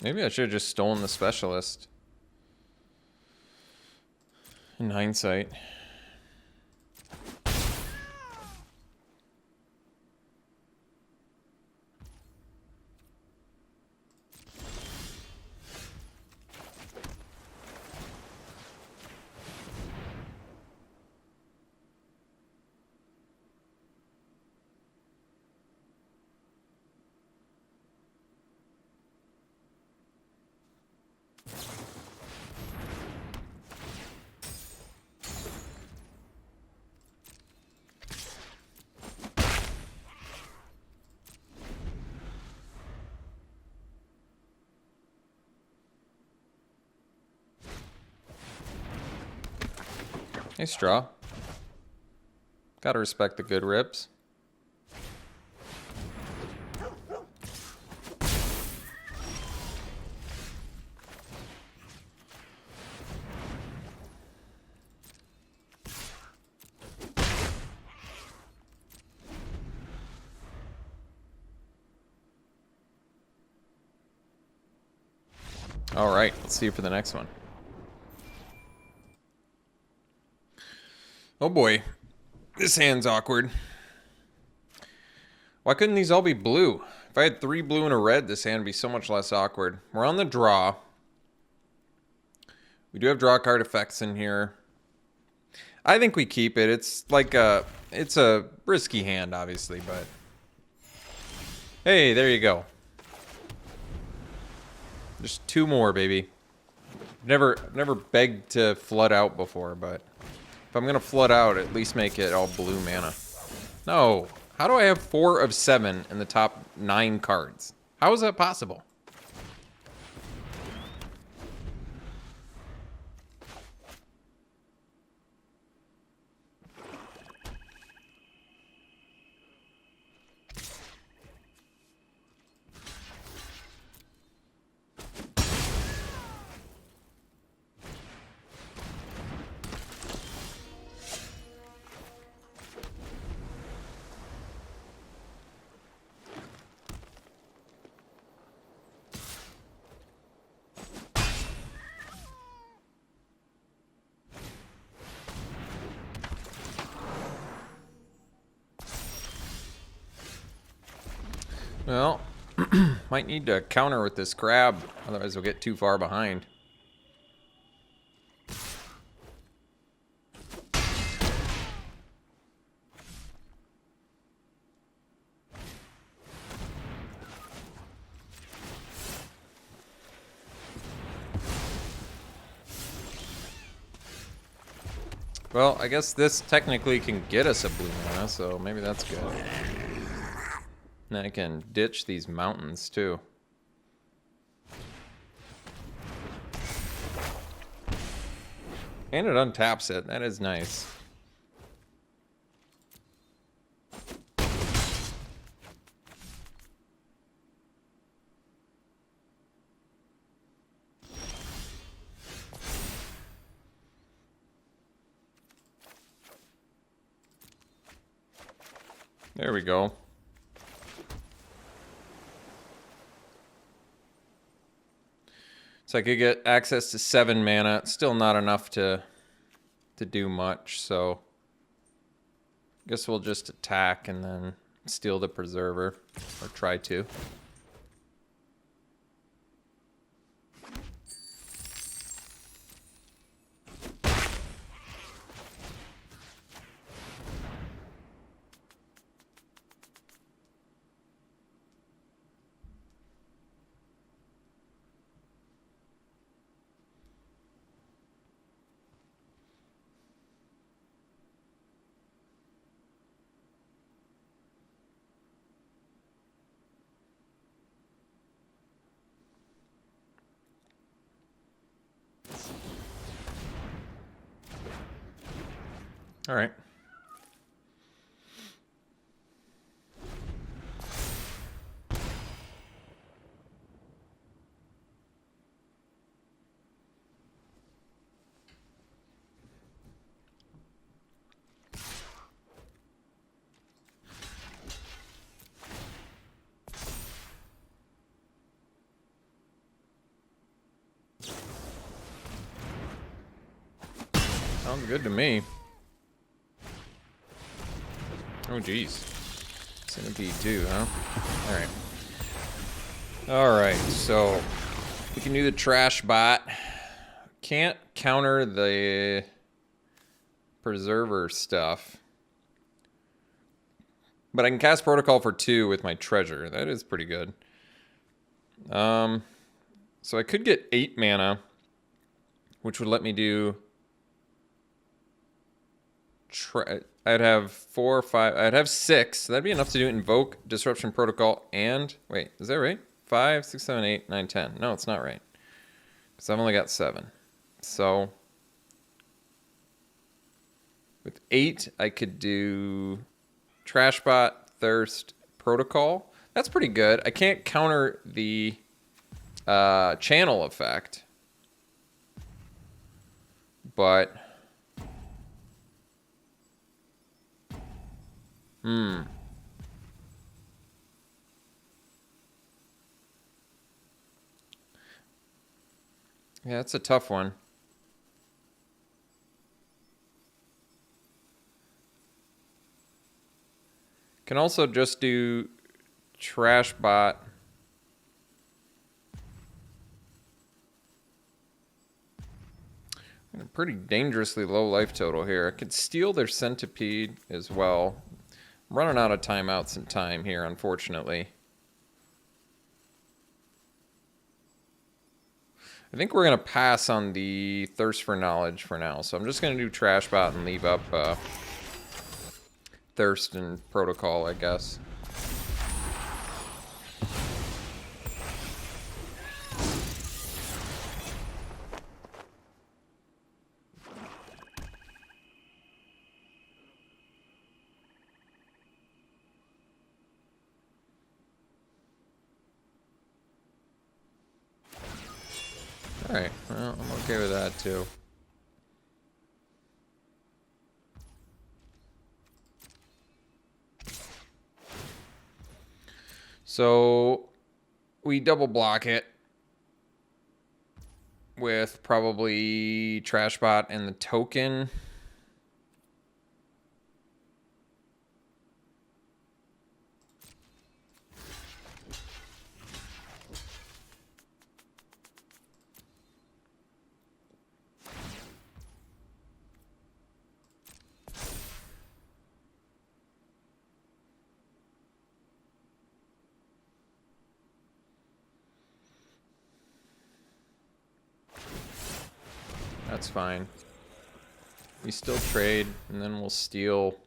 Maybe I should have just stolen the specialist. In hindsight. Nice draw. Gotta respect the good rips. All right, let's see you for the next one. Oh boy, this hand's awkward. Why couldn't these all be blue? If I had 3 blue and a red, this hand would be so much less awkward. We're on the draw. We do have draw card effects in here. I think we keep it. It's like it's a risky hand, obviously, but hey, there you go. Just 2 more, baby. Never begged to flood out before, but if I'm gonna flood out, at least make it all blue mana. No. How do I have 4 of 7 in the top 9 cards? How is that possible? Well, might need to counter with this crab, otherwise we'll get too far behind. Well, I guess this technically can get us a blue mana, so maybe that's good. And I can ditch these mountains, too. And it untaps it. That is nice. There we go. So I could get access to 7 mana. It's still not enough to do much, so I guess we'll just attack and then steal the preserver, or try to. All right. Sounds good to me. Oh, geez. Centipede too, huh? Alright. Alright, so we can do the trash bot. Can't counter the preserver stuff. But I can cast Protocol for 2 with my treasure. That is pretty good. So I could get 8 mana, which would let me do... I'd have 4 or 5. I'd have 6. So that'd be enough to do Invoke, Disruption Protocol, and... Wait, is that right? 5, 6, 7, 8, 9, 10. No, it's not right. Because I've only got 7. So... with 8, I could do... Trashbot, Thirst, Protocol. That's pretty good. I can't counter the channel effect. But... Yeah, that's a tough one. Can also just do Trash Bot. A pretty dangerously low life total here. I could steal their Centipede as well. I'm running out of timeouts and time here, unfortunately. I think we're going to pass on the Thirst for Knowledge for now. So I'm just going to do Trash Bot and leave up Thirst and Protocol, I guess. Alright, well, I'm okay with that too. So we double block it with probably Trashbot and the token. That's fine. We still trade, and then we'll steal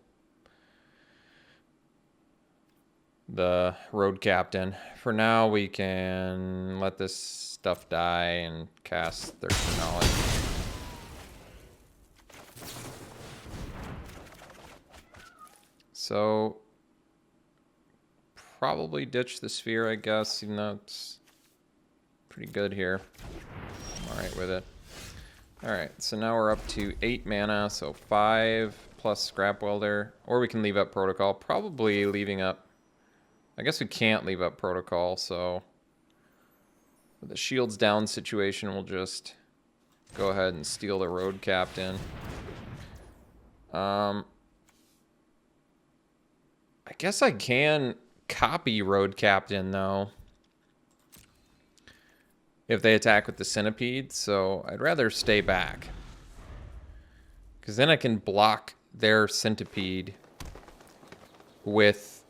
the road captain. For now, we can let this stuff die and cast Thirst for Knowledge. So, probably ditch the sphere, I guess, even though it's pretty good here. I'm alright with it. Alright, so now we're up to 8 mana, so 5 plus Scrap Welder. Or we can leave up Protocol. Probably leaving up... I guess we can't leave up Protocol, so... with the shields down situation, we'll just go ahead and steal the Road Captain. I guess I can copy Road Captain, though, if they attack with the Centipede, so I'd rather stay back. Because then I can block their Centipede with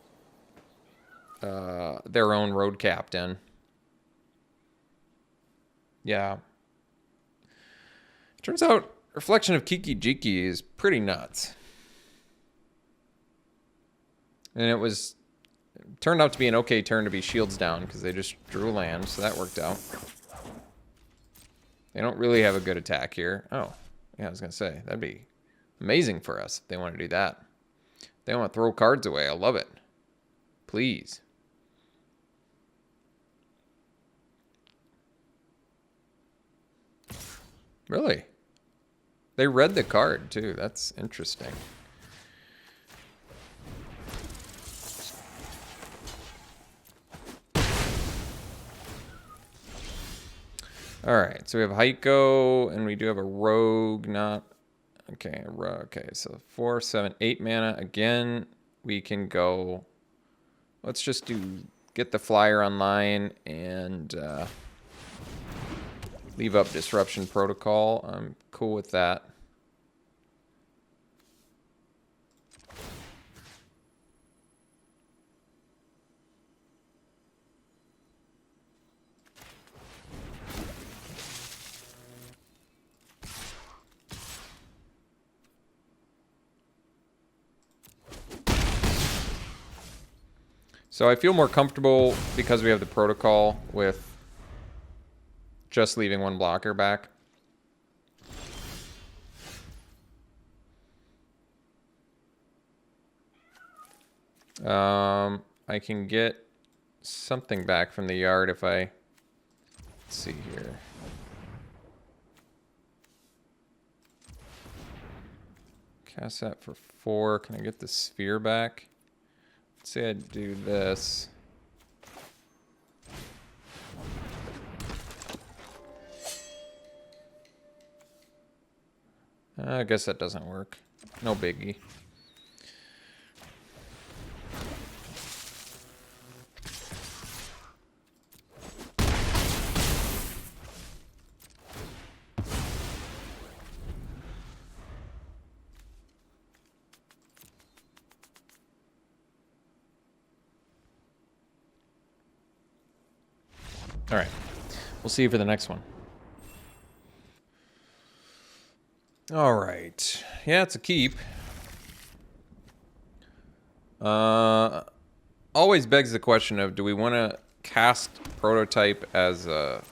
their own Road Captain. Yeah. Turns out Reflection of Kiki Jiki is pretty nuts. And it turned out to be an okay turn to be shields down because they just drew land, so that worked out. They don't really have a good attack here. Oh, yeah, I was going to say, that'd be amazing for us if they want to do that. They want to throw cards away. I love it. Please. Really? They read the card, too. That's interesting. Alright, so we have Heiko, and we do have a Rogue, not... Okay, okay, so 4, 7, 8 mana. Again, we can go... Let's just get the flyer online and leave up Disruption Protocol. I'm cool with that. So I feel more comfortable because we have the protocol with just leaving one blocker back. I can get something back from the yard if I... Let's see here. Cast that for 4. Can I get the sphere back? Let's say I do this. I guess that doesn't work. No biggie. All right, we'll see you for the next one. All right, yeah, it's a keep. Always begs the question of, do we want to cast Prototype as a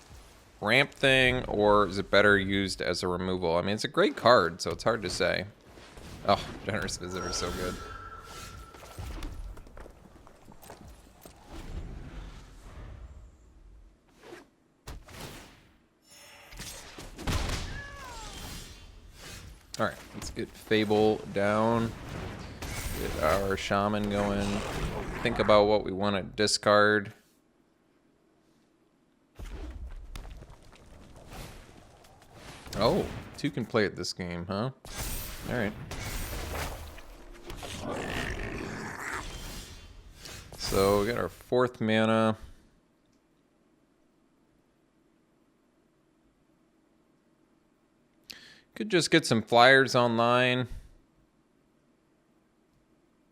ramp thing, or is it better used as a removal? I mean, it's a great card, so it's hard to say. Oh, Generous Visitor is so good. All right, let's get Fable down. Get our Shaman going. Think about what we want to discard. Oh, 2 can play at this game, huh? All right. So we got our 4th mana. Could just get some flyers online.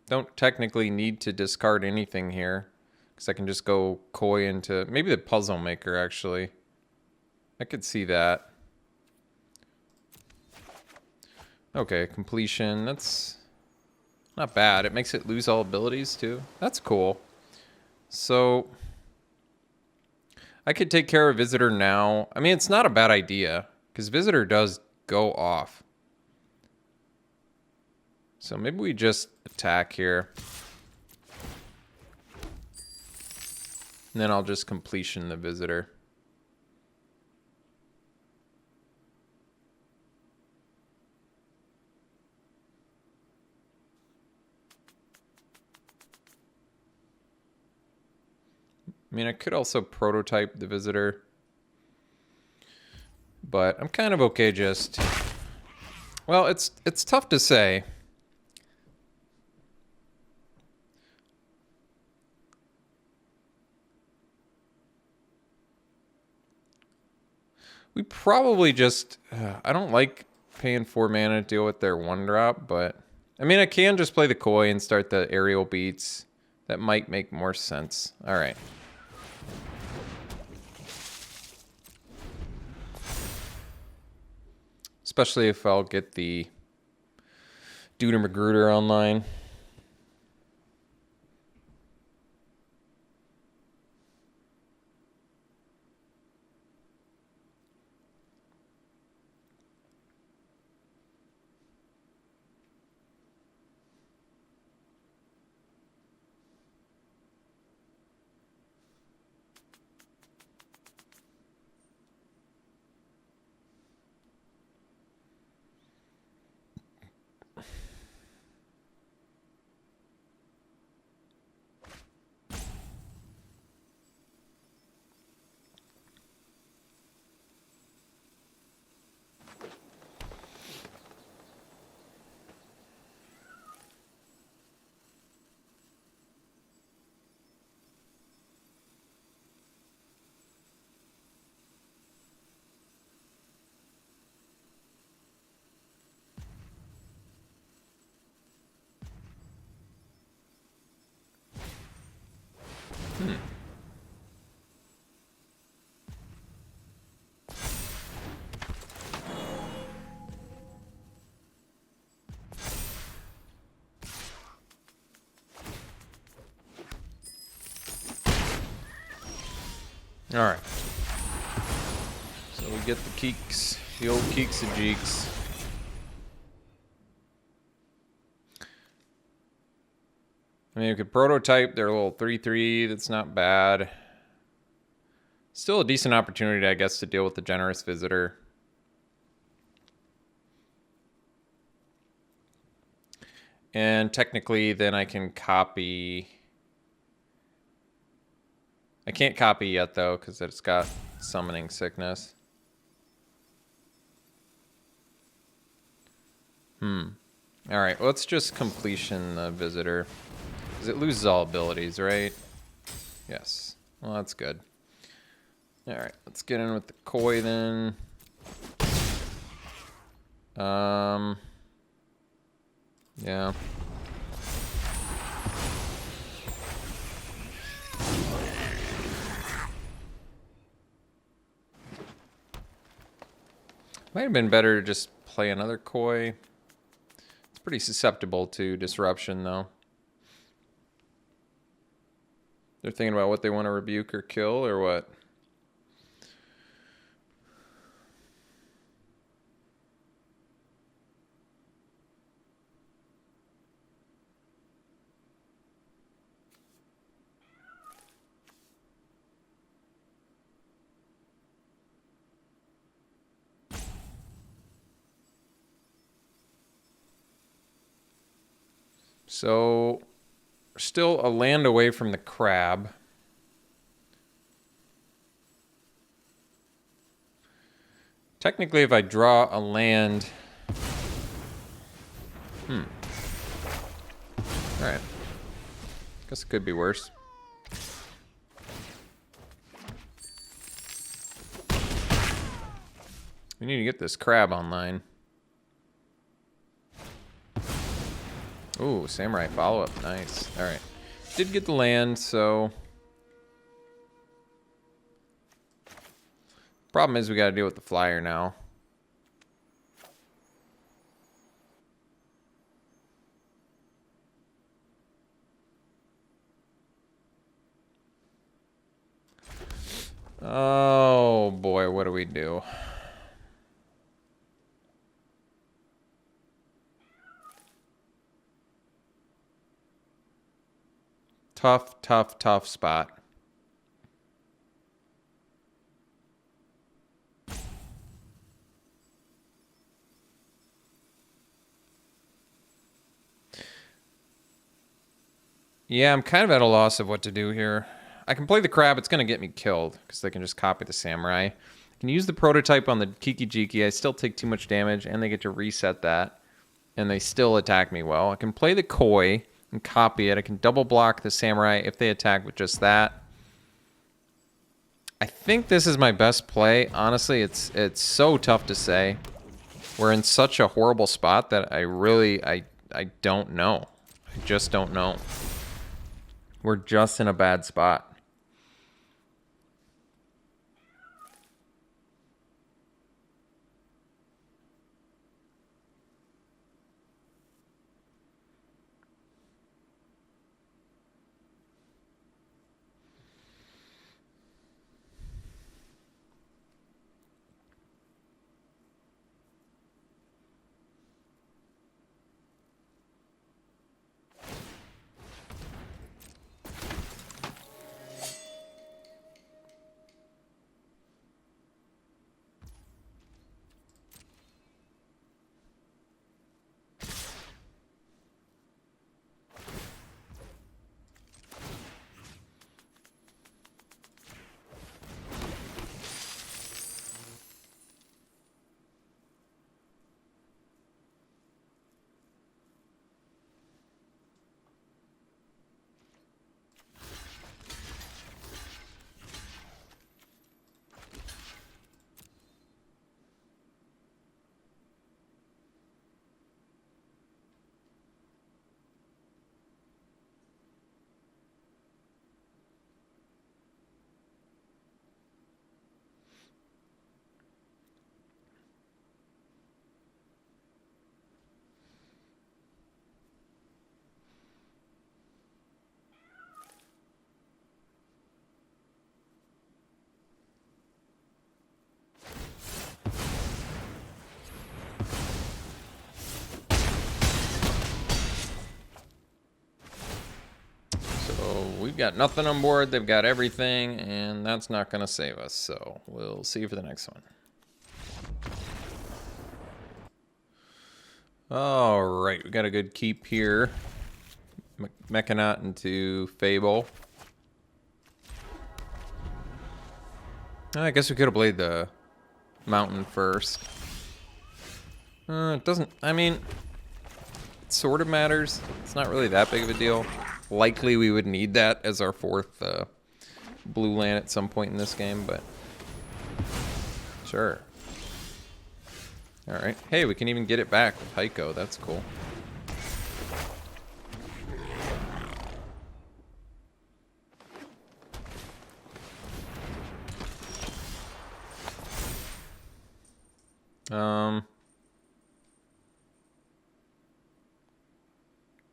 Don't technically need to discard anything here, because I can just go Koi into maybe the Puzzle Maker, actually. I could see that. Okay, completion. That's not bad. It makes it lose all abilities too. That's cool. So I could take care of Visitor now. I mean, it's not a bad idea because Visitor does go off. So maybe we just attack here. And then I'll just completion the Visitor. I mean, I could also prototype the Visitor. But I'm kind of okay just... Well, it's tough to say. We probably just... I don't like paying 4 mana to deal with their 1-drop, but... I mean, I can just play the Koi and start the aerial beats. That might make more sense. Alright. Especially if I'll get the Dude and Magruder online. Alright. So we get the Keeks, the old Keeks and Jeeks. I mean, you could prototype their little 3/3, that's not bad. Still a decent opportunity, I guess, to deal with the Generous Visitor. And technically, then I can copy... I can't copy yet, though, because it's got Summoning Sickness. Alright, let's just completion the Visitor. Because it loses all abilities, right? Yes. Well, that's good. Alright, let's get in with the Koi, then. Yeah. Might have been better to just play another Koi. It's pretty susceptible to disruption, though. They're thinking about what they want to rebuke or kill, or what? So, still a land away from the crab. Technically, if I draw a land... Alright. Guess it could be worse. We need to get this crab online. Ooh, Samurai follow-up. Nice. Alright. Did get the land, so... Problem is we gotta deal with the flyer now. Oh boy, what do we do? Tough, tough, tough spot. Yeah, I'm kind of at a loss of what to do here. I can play the crab. It's going to get me killed because they can just copy the samurai. I can use the prototype on the Kiki Jiki. I still take too much damage, and they get to reset that. And they still attack me well. I can play the koi and copy it. I can double block the samurai if they attack with just that. I think this is my best play. Honestly, it's so tough to say. We're in such a horrible spot that I don't know. I just don't know. We're just in a bad spot. We've got nothing on board. They've got everything, and that's not going to save us. So we'll see you for the next one. All right, we got a good keep here. Mechanaut into Fable. I guess we could have played the mountain first. It doesn't, I mean, it sort of matters. It's not really that big of a deal. Likely we would need that as our fourth blue land at some point in this game, but sure. All right. Hey, we can even get it back with Heiko. That's cool.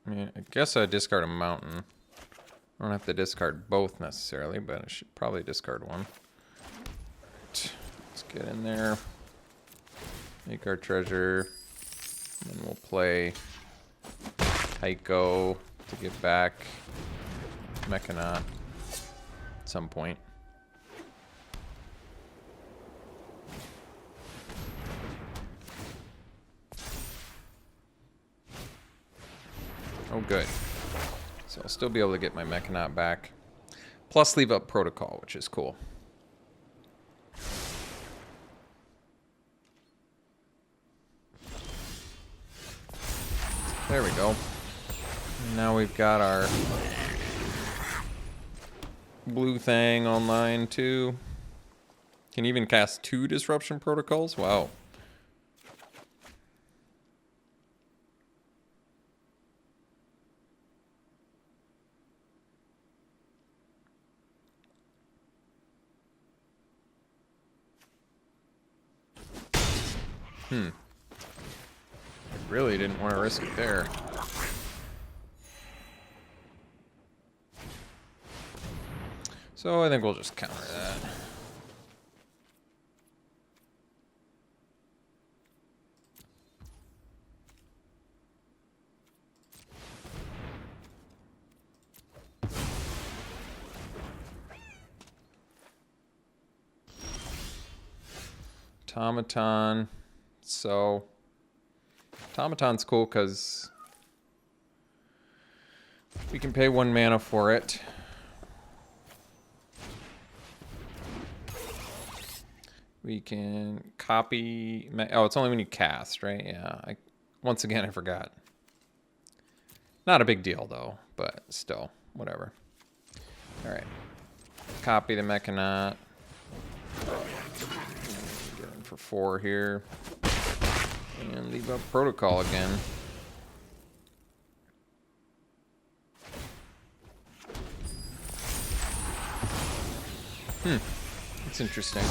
Yeah, I guess I discard a mountain. I don't have to discard both necessarily, but I should probably discard one. Let's get in there. Make our treasure. And then we'll play Heiko to get back Mechanaut at some point. Oh, good. So I'll still be able to get my Mechanaut back. Plus leave up Protocol, which is cool. There we go. Now we've got our blue thing online too. Can even cast 2 Disruption Protocols? Wow. I really didn't want to risk it there. So I think we'll just counter that. Automaton. So Automaton's cool because we can pay 1 mana for it. We can copy. Oh, it's only when you cast, right? Yeah. Once again, I forgot. Not a big deal though, but still, whatever. All right. Copy the Mechanaut. Get in for 4 here. And leave up Protocol again. That's interesting.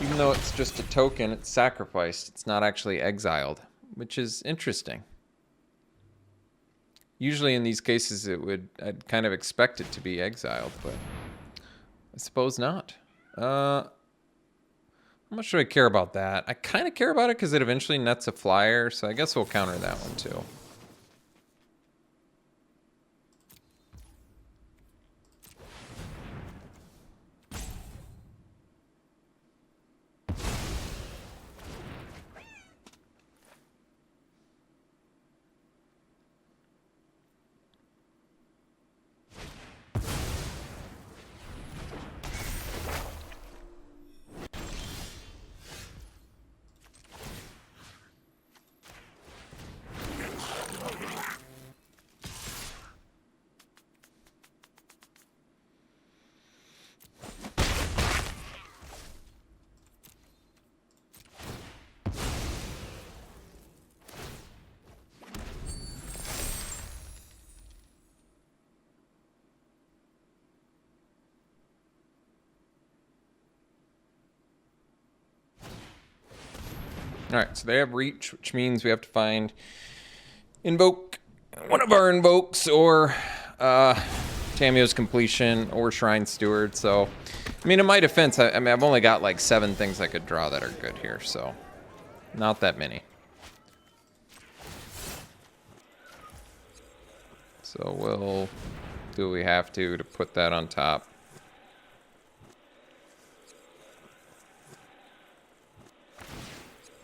Even though it's just a token, it's sacrificed. It's not actually exiled, which is interesting. Usually in these cases, I'd kind of expect it to be exiled, but I suppose not. How much do I care about that? I kind of care about it because it eventually nets a flyer, so I guess we'll counter that one too. Alright, so they have reach, which means we have to find invoke one of our invokes or Tamio's completion or Shrine Steward. So, I mean, in my defense, I mean, I've only got like 7 things I could draw that are good here, so not that many. So we'll do what we have to put that on top.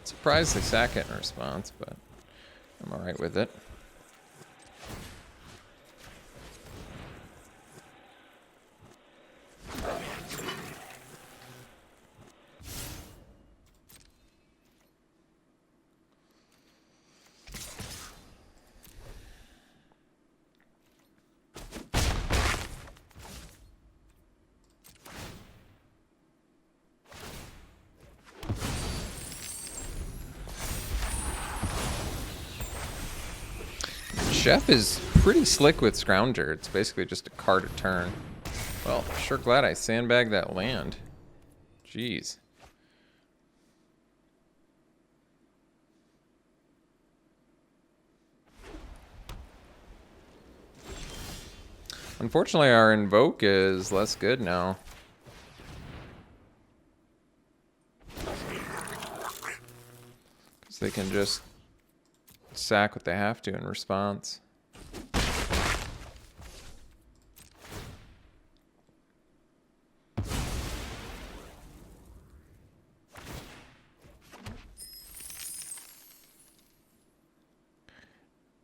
Surprised they sack it in response, but I'm all right with it. Chef is pretty slick with Scrounger. It's basically just a card a turn. Well, sure glad I sandbagged that land. Jeez. Unfortunately, our invoke is less good now. Because they can just sack what they have to in response.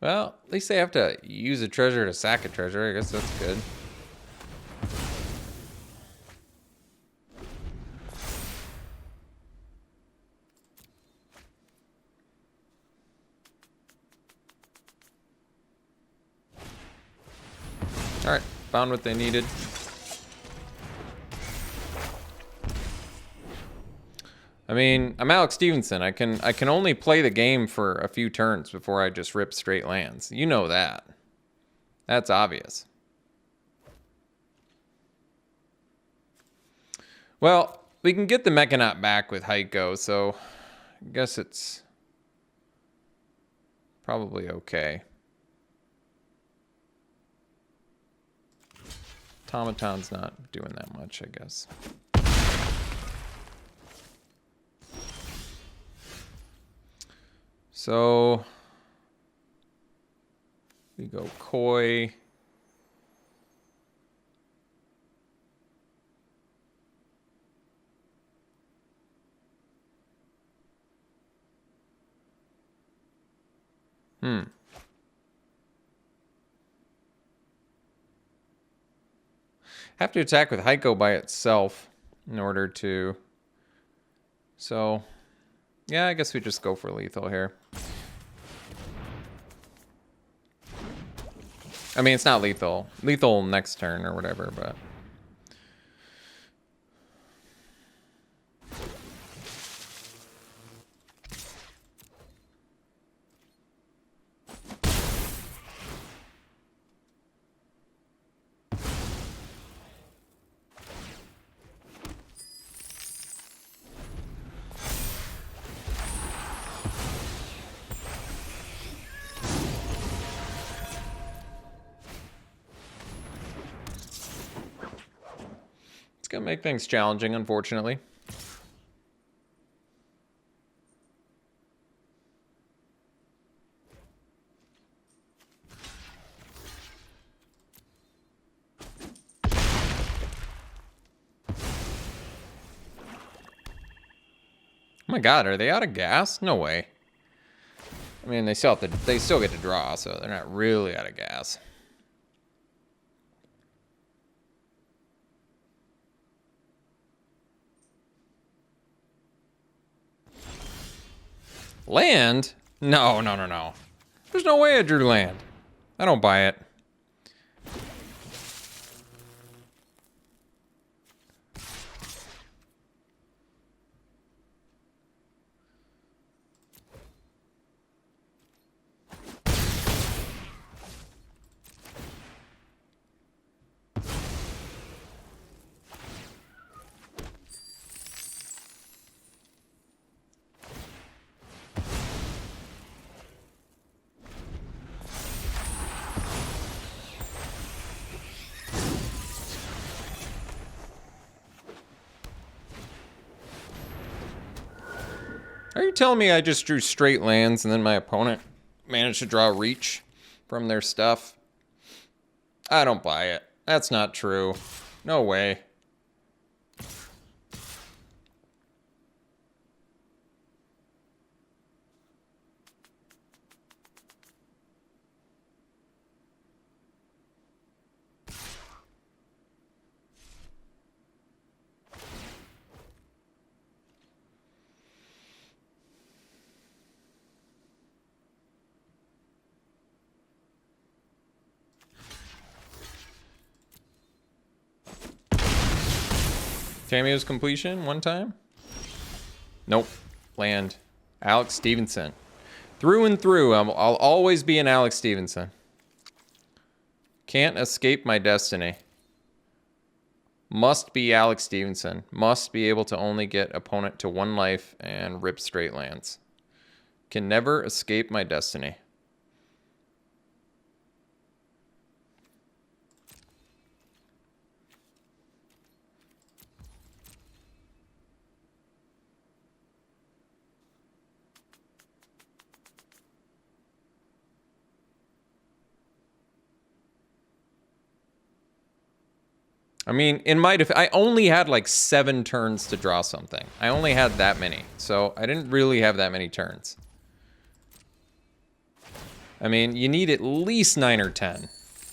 Well, at least they have to use a treasure to sack a treasure. I guess that's good. All right, found what they needed. I mean, I'm Alex Stephenson. I can only play the game for a few turns before I just rip straight lands. You know that. That's obvious. Well, we can get the Mechanaut back with Heiko, so I guess it's probably okay. Automaton's not doing that much, I guess. So we go Koi. Have to attack with Heiko by itself in order to... So, yeah, I guess we just go for lethal here. I mean, it's not lethal. Lethal next turn or whatever, but... It's gonna make things challenging, unfortunately. Oh my god, are they out of gas? No way. I mean, they still get to draw, so they're not really out of gas. Land? No, no, no, no. There's no way I drew land. I don't buy it. Are you telling me I just drew straight lands and then my opponent managed to draw reach from their stuff? I don't buy it. That's not true. No way. Cameo's completion one time? Nope. Land. Alex Stephenson. Through and through, I'll always be an Alex Stephenson. Can't escape my destiny. Must be Alex Stephenson. Must be able to only get opponent to 1 life and rip straight lands. Can never escape my destiny. I mean, in my defense, I only had like 7 turns to draw something. I only had that many, so I didn't really have that many turns. I mean, you need at least 9 or 10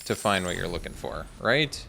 to find what you're looking for, right?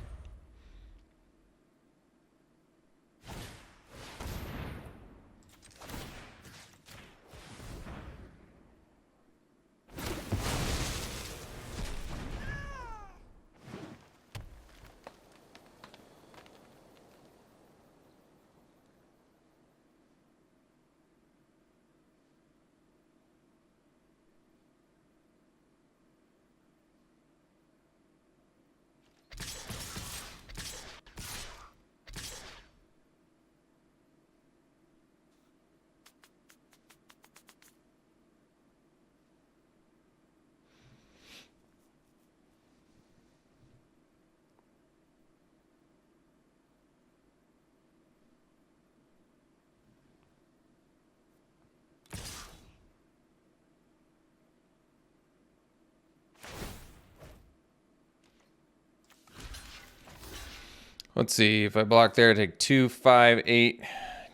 Let's see, if I block there, I take 2, 5, 8,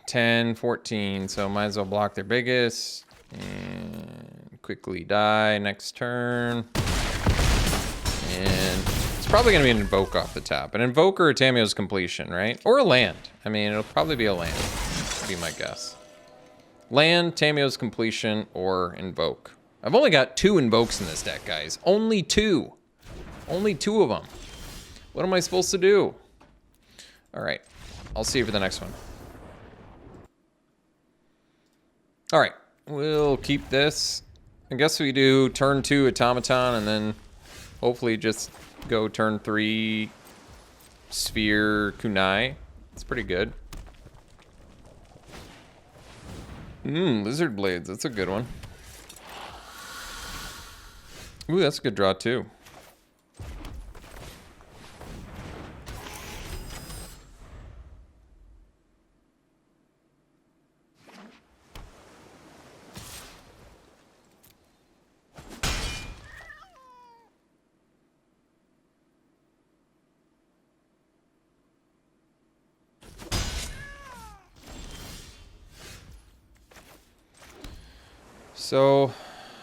10, 14. So might as well block their biggest. And quickly die next turn. And it's probably going to be an Invoke off the top. An Invoke or a Tamiyo's Completion, right? Or a land. I mean, it'll probably be a land, would be my guess. Land, Tamiyo's Completion, or Invoke. I've only got 2 Invokes in this deck, guys. Only 2. Only 2 of them. What am I supposed to do? All right. I'll see you for the next one. All right. We'll keep this. I guess we do turn 2 Automaton and then hopefully just go turn 3 Sphere Kunai. It's pretty good. Lizard Blades. That's a good one. Ooh, that's a good draw too. So,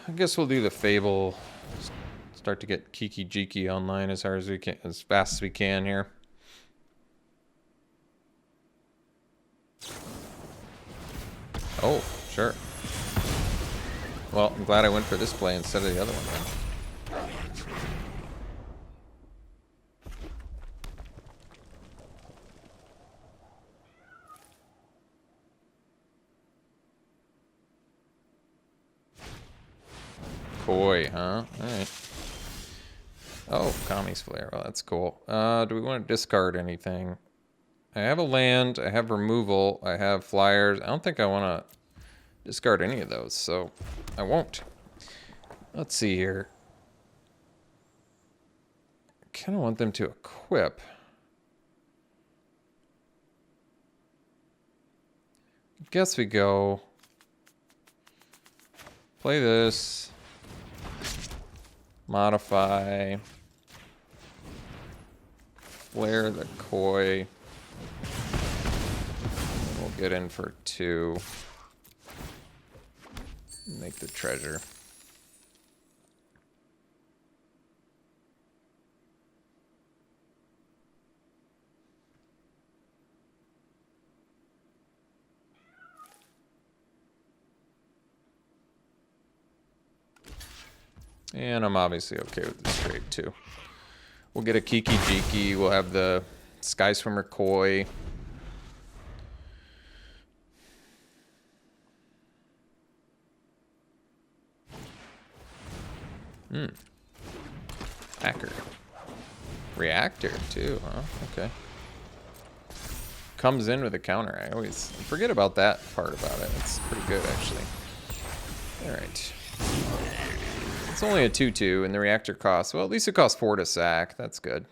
I guess we'll do the Fable. Start to get Kiki Jiki online as hard as we can, as fast as we can here. Oh, sure. Well, I'm glad I went for this play instead of the other one then. Koi, huh? Alright. Oh, Kami's Flare. Well, that's cool. Do we want to discard anything? I have a land. I have removal. I have flyers. I don't think I want to discard any of those, so I won't. Let's see here. I kind of want them to equip. I guess we go play this. Modify. Flare the Koi. We'll get in for 2. Make the treasure. And I'm obviously okay with this trade too. We'll get a Kiki Jiki. We'll have the Sky Swimmer Koi. Hacker. Reactor too, huh? Okay. Comes in with a counter. I always forget about that part about it. It's pretty good actually. Alright. It's only a 2/2 and the reactor costs, well, at least it costs 4 to sack. That's good.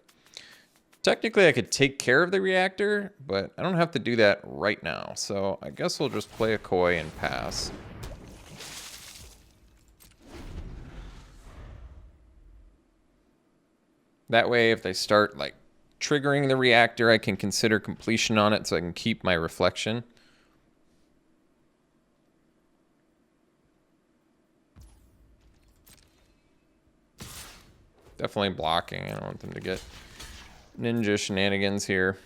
Technically I could take care of the reactor, but I don't have to do that right now. So I guess we'll just play a Koi and pass. That way, if they start like triggering the reactor, I can consider completion on it so I can keep my reflection. Definitely blocking. I don't want them to get ninja shenanigans here.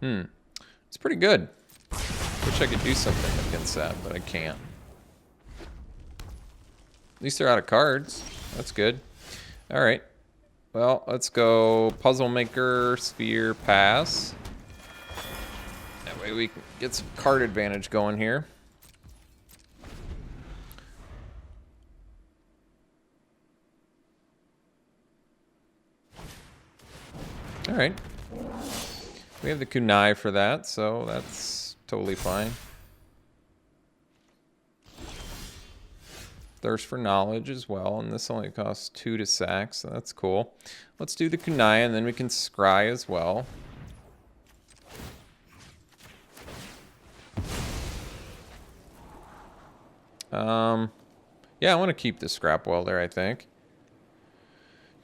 It's pretty good. Wish I could do something against that, but I can't. At least they're out of cards. That's good. All right. Well, let's go Puzzle Maker, Sphere, pass. That way we can get some card advantage going here. All right. We have the kunai for that, so that's totally fine. Thirst for Knowledge as well, and this only costs 2 to sack, so that's cool. Let's do the kunai, and then we can scry as well. Yeah, I want to keep the Scrap Welder, I think.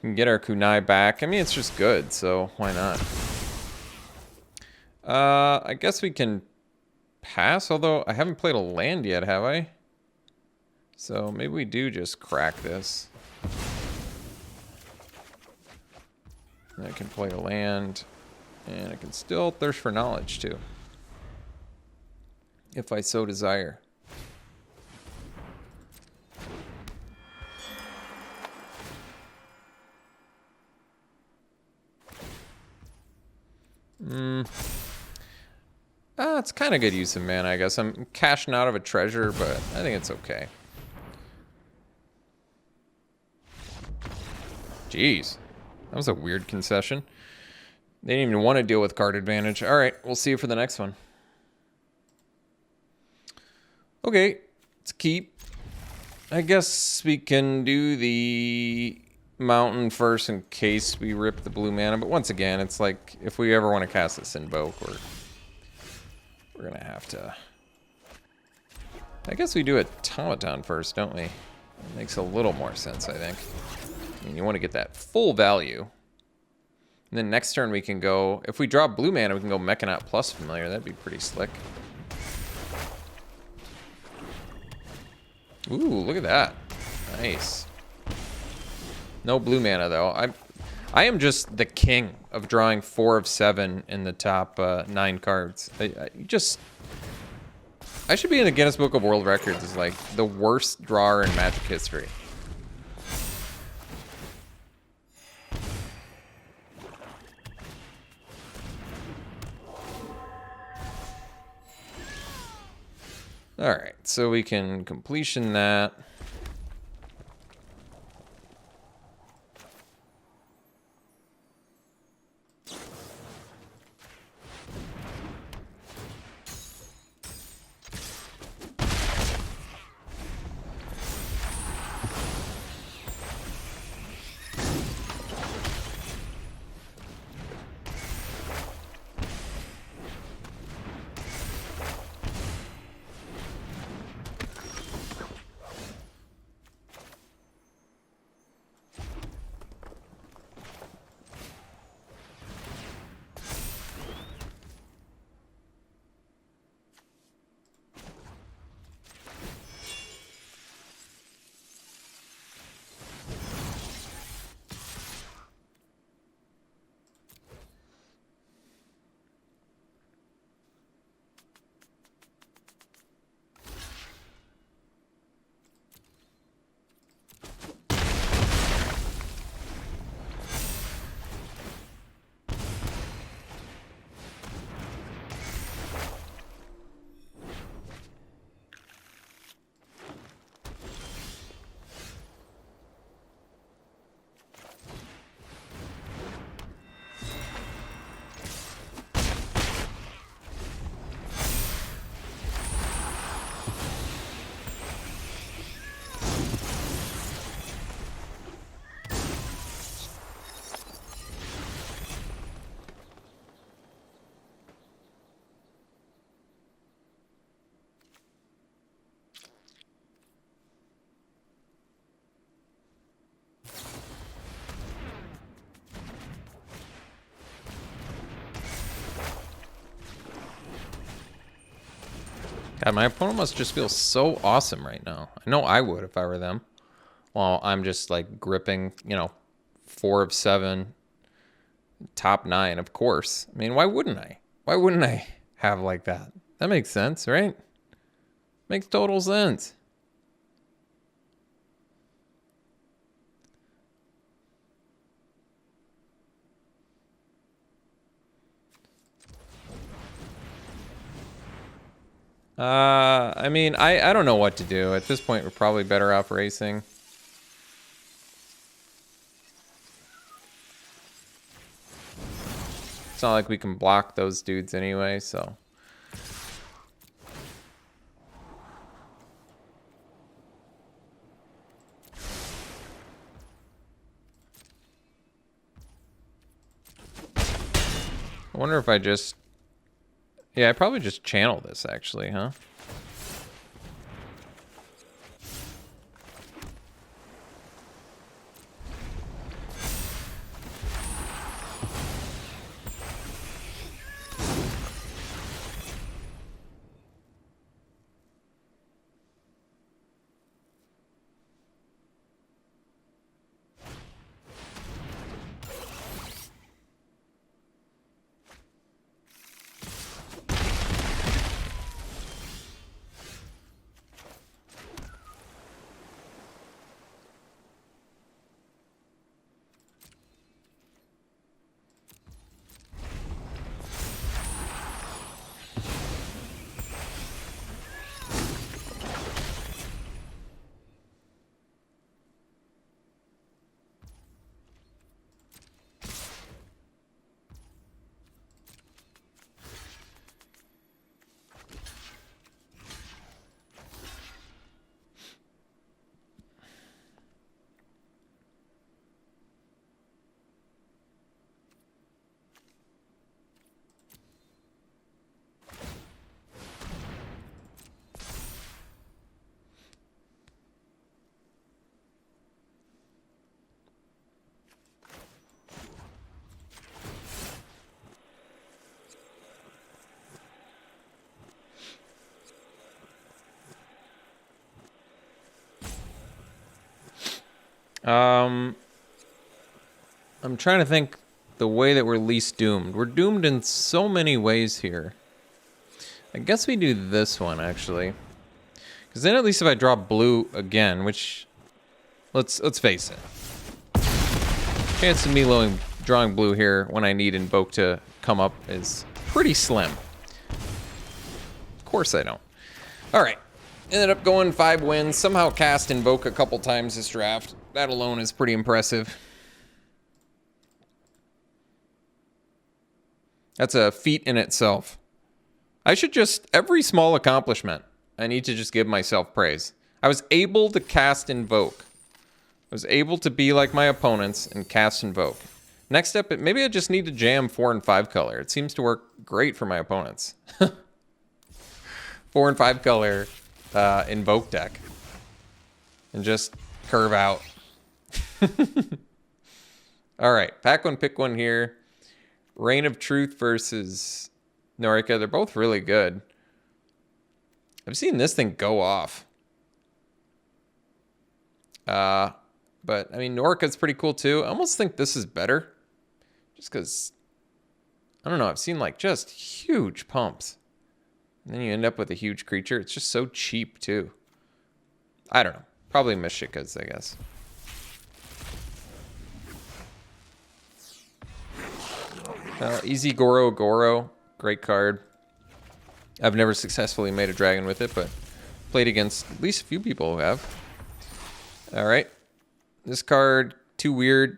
can get our kunai back. I mean, it's just good, so why not? I guess we can pass, although I haven't played a land yet, have I? So maybe we do just crack this. And I can play a land, and I can still thirst for knowledge too, if I so desire. It's kind of good use of mana, I guess. I'm cashing out of a treasure, but I think it's okay. Jeez. That was a weird concession. They didn't even want to deal with card advantage. All right, we'll see you for the next one. Okay, let's keep. I guess we can do the mountain first in case we rip the blue mana. But once again, it's like if we ever want to cast this invoke, we're going to have to... I guess we do automaton first, don't we? It makes a little more sense, I think. I mean, you want to get that full value. And then next turn we can go... If we draw blue mana, we can go Mechanaut plus Familiar. That'd be pretty slick. Ooh, look at that. Nice. No blue mana, though. I am just the king of drawing 4 of 7 in the top 9 cards. I should be in the Guinness Book of World Records as, like, the worst drawer in Magic history. Alright, so we can completion that. God, my opponent must just feel so awesome right now. I know I would if I were them. Well, I'm just like gripping, 4 of 7, top 9, of course. I mean, why wouldn't I? Why wouldn't I have like that? That makes sense, right? Makes total sense. I mean, I don't know what to do. At this point, we're probably better off racing. It's not like we can block those dudes anyway, so... I wonder if I just... Yeah, I probably just channel this, actually, huh? I'm trying to think the way that we're least doomed. We're doomed in so many ways here. I guess we do this one, actually. Because then at least if I draw blue again, which, let's face it. Chance of me drawing blue here when I need Invoke to come up is pretty slim. Of course I don't. All right. Ended up going 5 wins. Somehow cast Invoke a couple times this draft. That alone is pretty impressive. That's a feat in itself. I should just, every small accomplishment, I need to just give myself praise. I was able to cast Invoke. I was able to be like my opponents and cast Invoke. Next step, maybe I just need to jam 4 and 5 color. It seems to work great for my opponents. 4 and 5 color Invoke deck. And just curve out. All right, pack one, pick one here. Reign of Truth versus Norica. They're both really good. I've seen this thing go off. But, I mean, Norica's pretty cool, too. I almost think this is better. Just because, I don't know, I've seen, like, just huge pumps. And then you end up with a huge creature. It's just so cheap, too. I don't know. Probably Mishika's, I guess. Easy Goro. Great card. I've never successfully made a dragon with it, but played against at least a few people who have. All right. This card, too weird.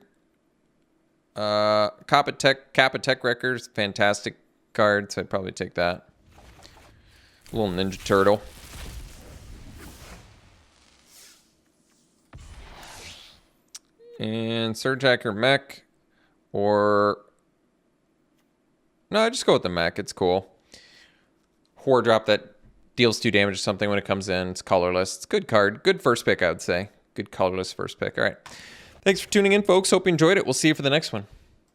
Kappa Tech Records, fantastic card, so I'd probably take that. Little Ninja Turtle. And Surge Hacker Mech, or... No, I just go with the mech. It's cool. Horror drop that deals 2 damage or something when it comes in. It's colorless. It's a good card. Good first pick, I would say. Good colorless first pick. All right. Thanks for tuning in, folks. Hope you enjoyed it. We'll see you for the next one.